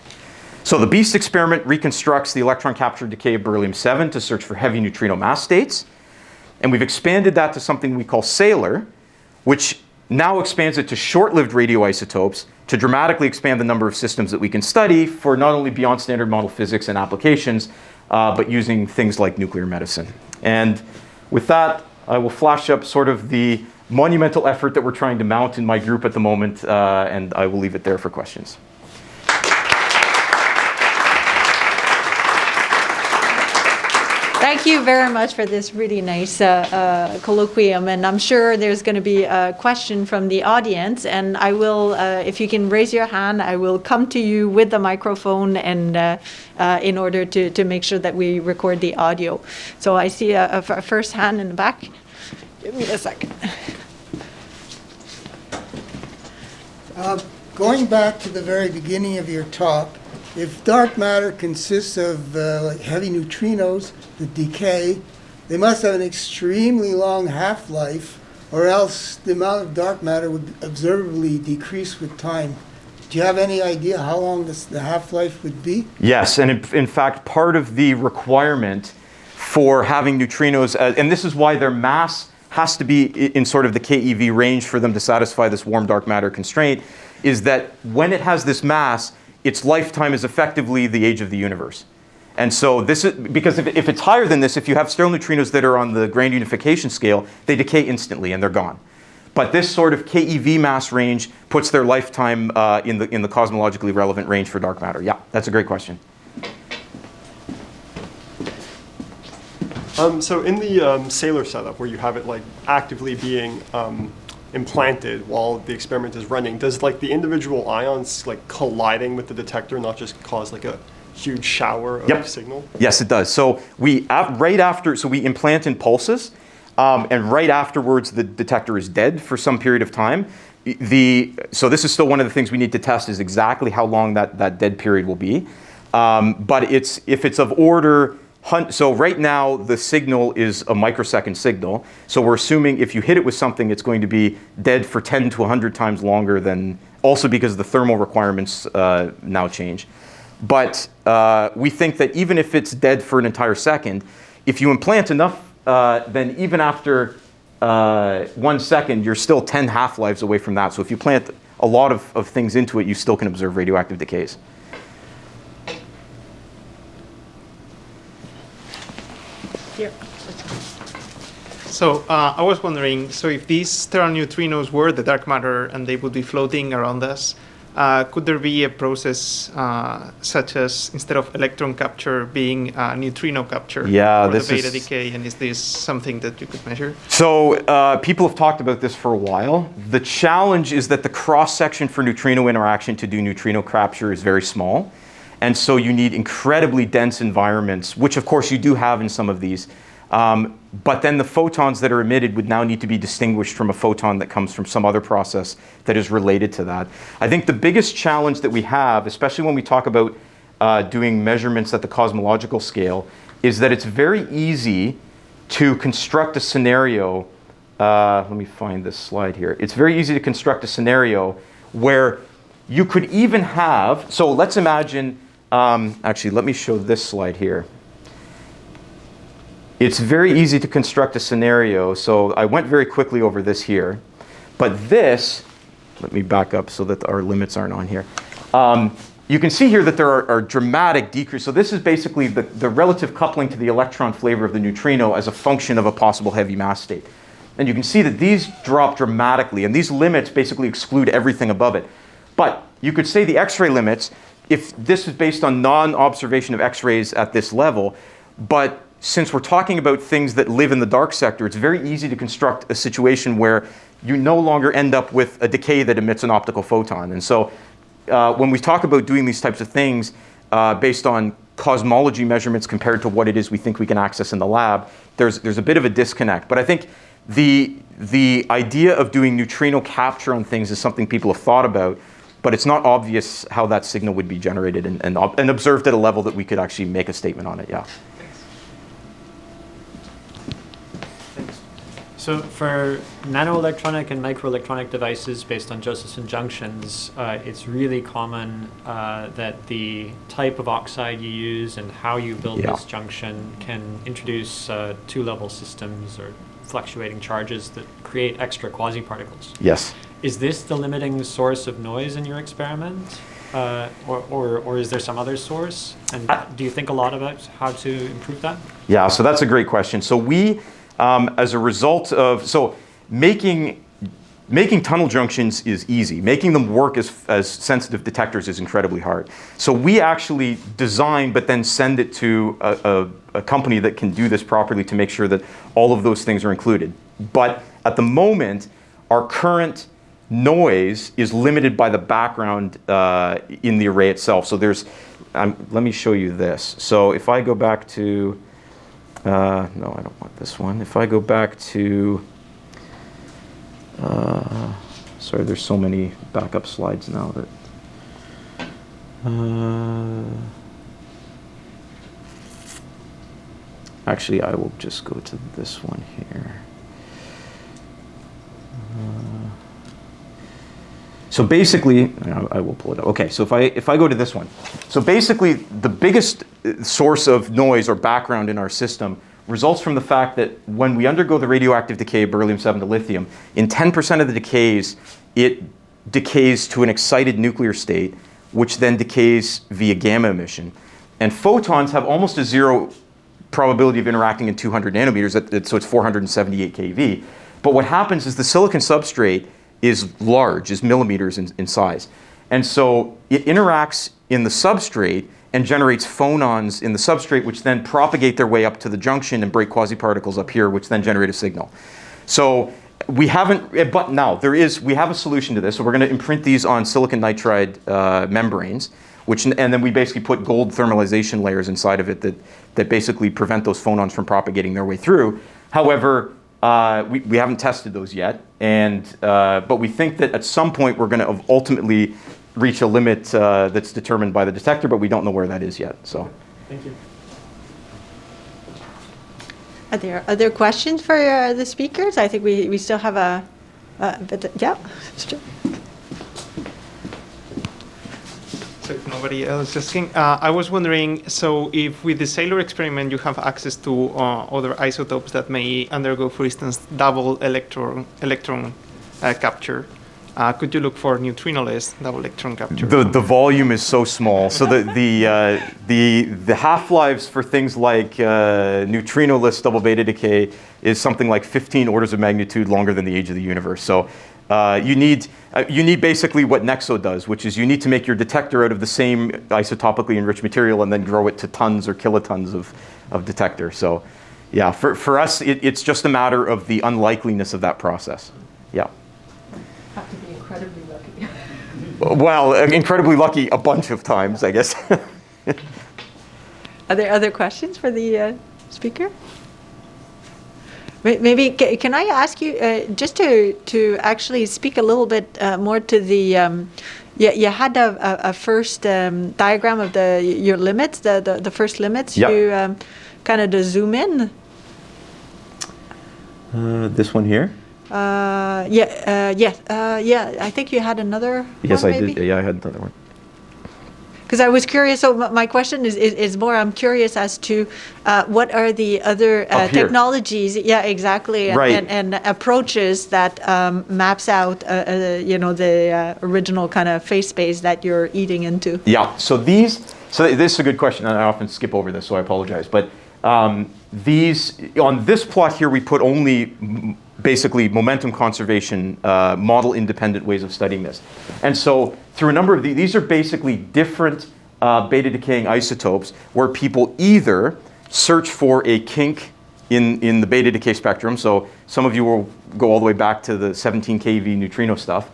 So the BeEST experiment reconstructs the electron capture decay of beryllium-7 to search for heavy neutrino mass states. And we've expanded that to something we call SALER, which now expands it to short-lived radioisotopes to dramatically expand the number of systems that we can study for not only beyond standard model physics and applications, but using things like nuclear medicine. And with that, I will flash up sort of the monumental effort that we're trying to mount in my group at the moment, and I will leave it there for questions. Thank you very much for this really nice colloquium, and I'm sure there's going to be a question from the audience, and I will, if you can raise your hand, I will come to you with the microphone and in order to make sure that we record the audio. So I see a first hand in the back. Give me a second. Going back to the very beginning of your talk, if dark matter consists of like heavy neutrinos that decay, they must have an extremely long half-life, or else the amount of dark matter would observably decrease with time. Do you have any idea how long the half-life would be? Yes, and in fact, part of the requirement for having neutrinos, and this is why their mass has to be in sort of the keV range for them to satisfy this warm dark matter constraint, is that when it has this mass, its lifetime is effectively the age of the universe. And so this is, because if it's higher than this, if you have sterile neutrinos that are on the grand unification scale, they decay instantly and they're gone. But this sort of keV mass range puts their lifetime in the cosmologically relevant range for dark matter. Yeah, that's a great question. So in the SALER setup, where you have it like actively being implanted while the experiment is running, does like the individual ions like colliding with the detector not just cause like a huge shower of signal? Yes, it does. So we implant in pulses, and right afterwards the detector is dead for some period of time. So this is still one of the things we need to test, is exactly how long that dead period will be. But if it's of order, so right now the signal is a microsecond signal. So we're assuming if you hit it with something, it's going to be dead for 10 to 100 times longer than, also because the thermal requirements now change. But we think that even if it's dead for an entire second, if you implant enough, then even after 1 second, you're still 10 half-lives away from that. So if you plant a lot of things into it, you still can observe radioactive decays. Here. So I was wondering, so if these stellar neutrinos were the dark matter and they would be floating around us, could there be a process such as, instead of electron capture, being neutrino capture? Yeah, for this the beta is- decay, and is this something that you could measure? So people have talked about this for a while. The challenge is that the cross-section for neutrino interaction to do neutrino capture is very small. And so you need incredibly dense environments, which of course you do have in some of these. But then the photons that are emitted would now need to be distinguished from a photon that comes from some other process that is related to that. I think the biggest challenge that we have, especially when we talk about doing measurements at the cosmological scale, is that it's very easy to construct a scenario. Let me find this slide here. It's very easy to construct a scenario where you could even have, so let's imagine, actually let me show this slide here. It's very easy to construct a scenario. So I went very quickly over this here. But this, let me back up so that our limits aren't on here. You can see here that there are dramatic decreases. So this is basically the relative coupling to the electron flavor of the neutrino as a function of a possible heavy mass state. And you can see that these drop dramatically. And these limits basically exclude everything above it. But you could say the X-ray limits, if this is based on non-observation of X-rays at this level, but since we're talking about things that live in the dark sector, it's very easy to construct a situation where you no longer end up with a decay that emits an optical photon. And so when we talk about doing these types of things based on cosmology measurements compared to what it is we think we can access in the lab, there's a bit of a disconnect. But I think the idea of doing neutrino capture on things is something people have thought about, but it's not obvious how that signal would be generated and observed at a level that we could actually make a statement on it, yeah. So for nanoelectronic and microelectronic devices based on Josephson junctions, it's really common that the type of oxide you use and how you build this junction can introduce two-level systems or fluctuating charges that create extra quasi-particles. Yes. Is this the limiting source of noise in your experiment? Or is there some other source? And do you think a lot about how to improve that? Yeah, so that's a great question. So we, as a result of, so making tunnel junctions is easy. Making them work as sensitive detectors is incredibly hard. So we actually design, but then send it to a company that can do this properly to make sure that all of those things are included. But at the moment, our current noise is limited by the background in the array itself. So there's, let me show you this. So if I go back to, no, I don't want this one. If I go back to, sorry, there's so many backup slides now that, actually I will just go to this one here. So basically, I will pull it up. Okay, so if I go to this one. So basically, the biggest source of noise or background in our system results from the fact that when we undergo the radioactive decay of beryllium-7 to lithium, in 10% of the decays, it decays to an excited nuclear state, which then decays via gamma emission. And photons have almost a zero probability of interacting in 200 nanometers, so it's 478 keV. But what happens is the silicon substrate is large, is millimeters in size. And so it interacts in the substrate and generates phonons in the substrate, which then propagate their way up to the junction and break quasi-particles up here, which then generate a signal. So we haven't, but now we have a solution to this. So we're going to imprint these on silicon nitride membranes, and then we basically put gold thermalization layers inside of it that basically prevent those phonons from propagating their way through. However, we haven't tested those yet, but we think that at some point we're going to ultimately reach a limit that's determined by the detector, but we don't know where that is yet. So, thank you. Are there other questions for the speakers? I think we still have yeah. So if nobody else is asking, I was wondering, so if with the SALER experiment you have access to other isotopes that may undergo, for instance, double electron capture, could you look for neutrinoless double electron capture? The volume is so small. So the half-lives for things like neutrinoless double beta decay is something like 15 orders of magnitude longer than the age of the universe. So you need basically what NEXO does, which is you need to make your detector out of the same isotopically enriched material and then grow it to tons or kilotons of detector. So yeah, for us, it's just a matter of the unlikeliness of that process. Yeah. Have to be incredibly lucky. Well, incredibly lucky a bunch of times, I guess. Are there other questions for the speaker? Maybe can I ask you just to actually speak a little bit more to the you had a first diagram of your limits, the first limits. Yep. You kind of to zoom in. This one here. I think you had another. Yes, one, I maybe? did. Yeah, I had another one. Because I was curious, so my question is more, I'm curious as to what are the other technologies, yeah, exactly, Right. and approaches that maps out, the original kind of phase space that you're eating into. Yeah, so this is a good question, and I often skip over this, so I apologize. But these, on this plot here, we put only basically momentum conservation, model independent ways of studying this. And so through a number of these are basically different beta decaying isotopes where people either search for a kink in the beta decay spectrum. So some of you will go all the way back to the 17 keV neutrino stuff.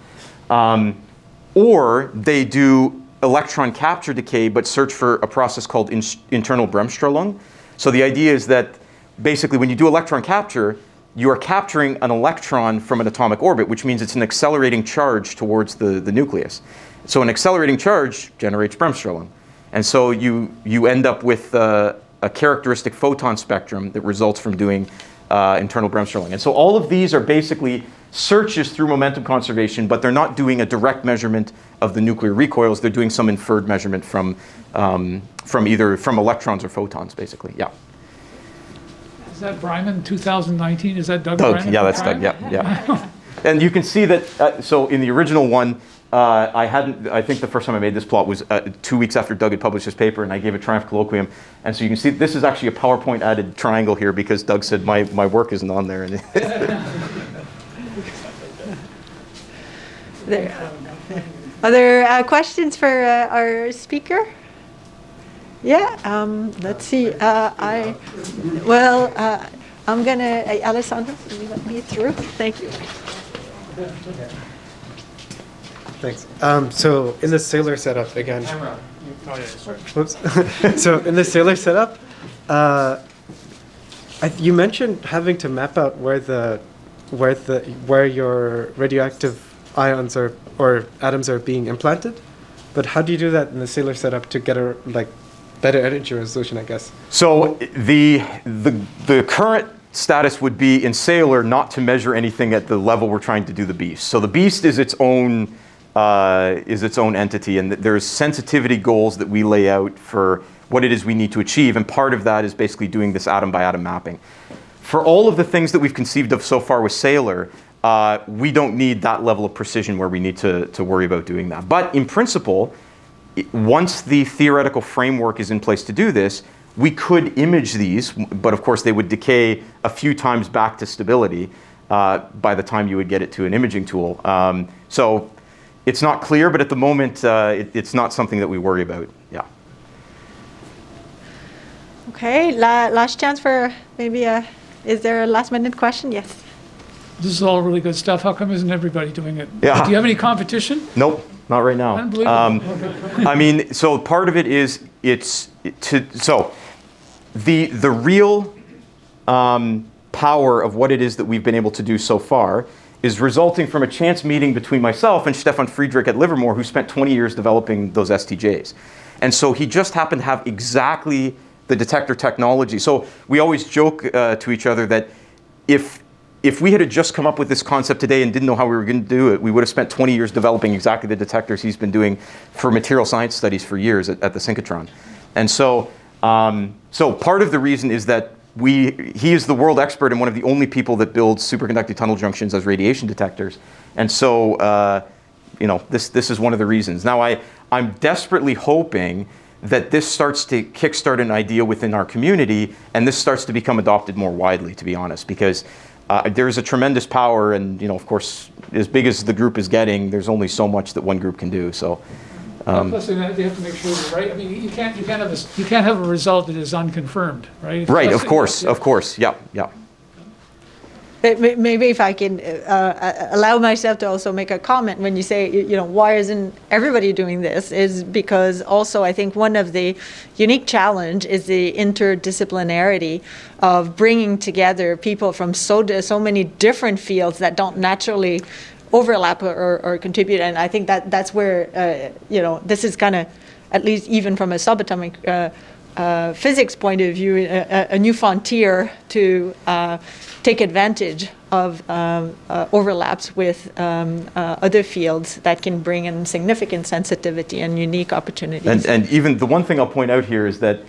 Or they do electron capture decay but search for a process called internal Bremsstrahlung. So the idea is that basically when you do electron capture, you are capturing an electron from an atomic orbit, which means it's an accelerating charge towards the nucleus. So an accelerating charge generates Bremsstrahlung. And so you end up with a characteristic photon spectrum that results from doing internal Bremsstrahlung. And so all of these are basically searches through momentum conservation, but they're not doing a direct measurement of the nuclear recoils. They're doing some inferred measurement from electrons or photons, basically. Yeah. Is that Bryman 2019? Is that Doug? Doug, Bryman yeah, from that's Doug. Bryman? Yeah. And you can see that. So in the original one, I think the first time I made this plot was 2 weeks after Doug had published his paper, and I gave a Triumph colloquium. And so you can see this is actually a PowerPoint added triangle here because Doug said my work isn't on there. Are there questions for our speaker? Yeah, let's see. I'm gonna, Alessandro, will you let me through? Thank you. Thanks. So in the SALER setup again. Camera. Oh, yeah, sorry. Whoops. So in the SALER setup, you mentioned having to map out where your radioactive ions or atoms are being implanted, but how do you do that in the SALER setup to get a better energy resolution, I guess? So the current status would be in SALER not to measure anything at the level we're trying to do the BeEST. So the BeEST is its own entity, and there's sensitivity goals that we lay out for what it is we need to achieve, and part of that is basically doing this atom by atom mapping. For all of the things that we've conceived of so far with SALER, we don't need that level of precision where we need to worry about doing that. But in principle, once the theoretical framework is in place to do this, we could image these, but of course they would decay a few times back to stability by the time you would get it to an imaging tool. So it's not clear, but at the moment it's not something that we worry about. Yeah. Okay, last chance for maybe is there a last minute question? Yes. This is all really good stuff. How come isn't everybody doing it? Yeah. Do you have any competition? Nope, not right now. Unbelievable. I mean, so part of it is the real power of what it is that we've been able to do so far is resulting from a chance meeting between myself and Stefan Friedrich at Livermore, who spent 20 years developing those STJs. And so he just happened to have exactly the detector technology. So we always joke to each other that if we had just come up with this concept today and didn't know how we were going to do it, we would have spent 20 years developing exactly the detectors he's been doing for material science studies for years at the synchrotron. And so, so part of the reason is that he is the world expert and one of the only people that builds superconducting tunnel junctions as radiation detectors. And so this is one of the reasons. Now, I'm desperately hoping that this starts to kickstart an idea within our community, and this starts to become adopted more widely, to be honest, because there's a tremendous power, and of course, as big as the group is getting, there's only so much that one group can do. So. Plus, they have to make sure you're right. I mean, you can't have a result that is unconfirmed, right? Right. Of course. Yeah. Maybe if I can allow myself to also make a comment when you say, why isn't everybody doing this, is because also I think one of the unique challenge is the interdisciplinarity of bringing together people from so many different fields that don't naturally overlap or contribute. And I think that's where, this is kind of, at least even from a subatomic physics point of view, a new frontier to take advantage of overlaps with other fields that can bring in significant sensitivity and unique opportunities. And even the one thing I'll point out here is that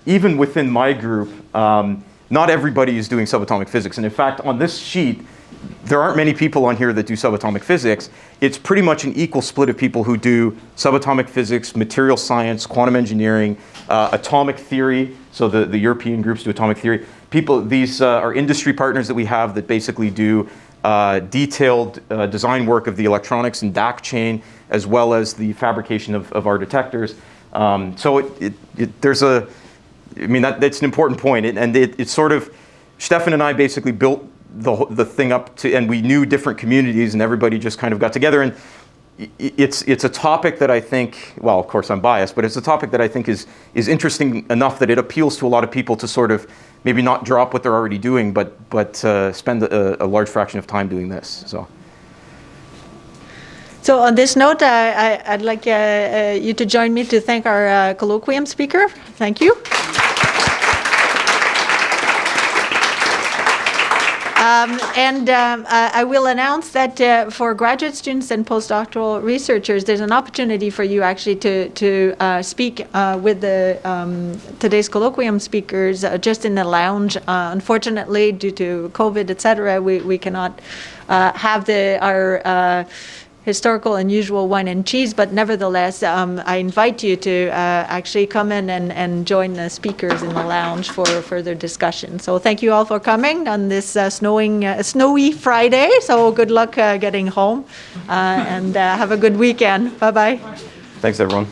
even within my group, not everybody is doing subatomic physics. And in fact, on this sheet, there aren't many people on here that do subatomic physics. It's pretty much an equal split of people who do subatomic physics, material science, quantum engineering, atomic theory. So the European groups do atomic theory. These are industry partners that we have that basically do detailed design work of the electronics and DAC chain, as well as the fabrication of our detectors. So that's an important point. It's sort of, Stefan and I basically built the thing up to, and we knew different communities, and everybody just kind of got together. And it's a topic that I think, well, of course I'm biased, but it's a topic that I think is interesting enough that it appeals to a lot of people to sort of maybe not drop what they're already doing, but spend a large fraction of time doing this. So on this note, I'd like you to join me to thank our colloquium speaker. Thank you. I will announce that for graduate students and postdoctoral researchers, there's an opportunity for you actually to speak with today's colloquium speakers just in the lounge. Unfortunately, due to COVID, etc., we cannot have our historical and usual wine and cheese, but nevertheless, I invite you to actually come in and join the speakers in the lounge for further discussion. So thank you all for coming on this snowy Friday. So good luck getting home, and have a good weekend. Bye-bye. Thanks, everyone.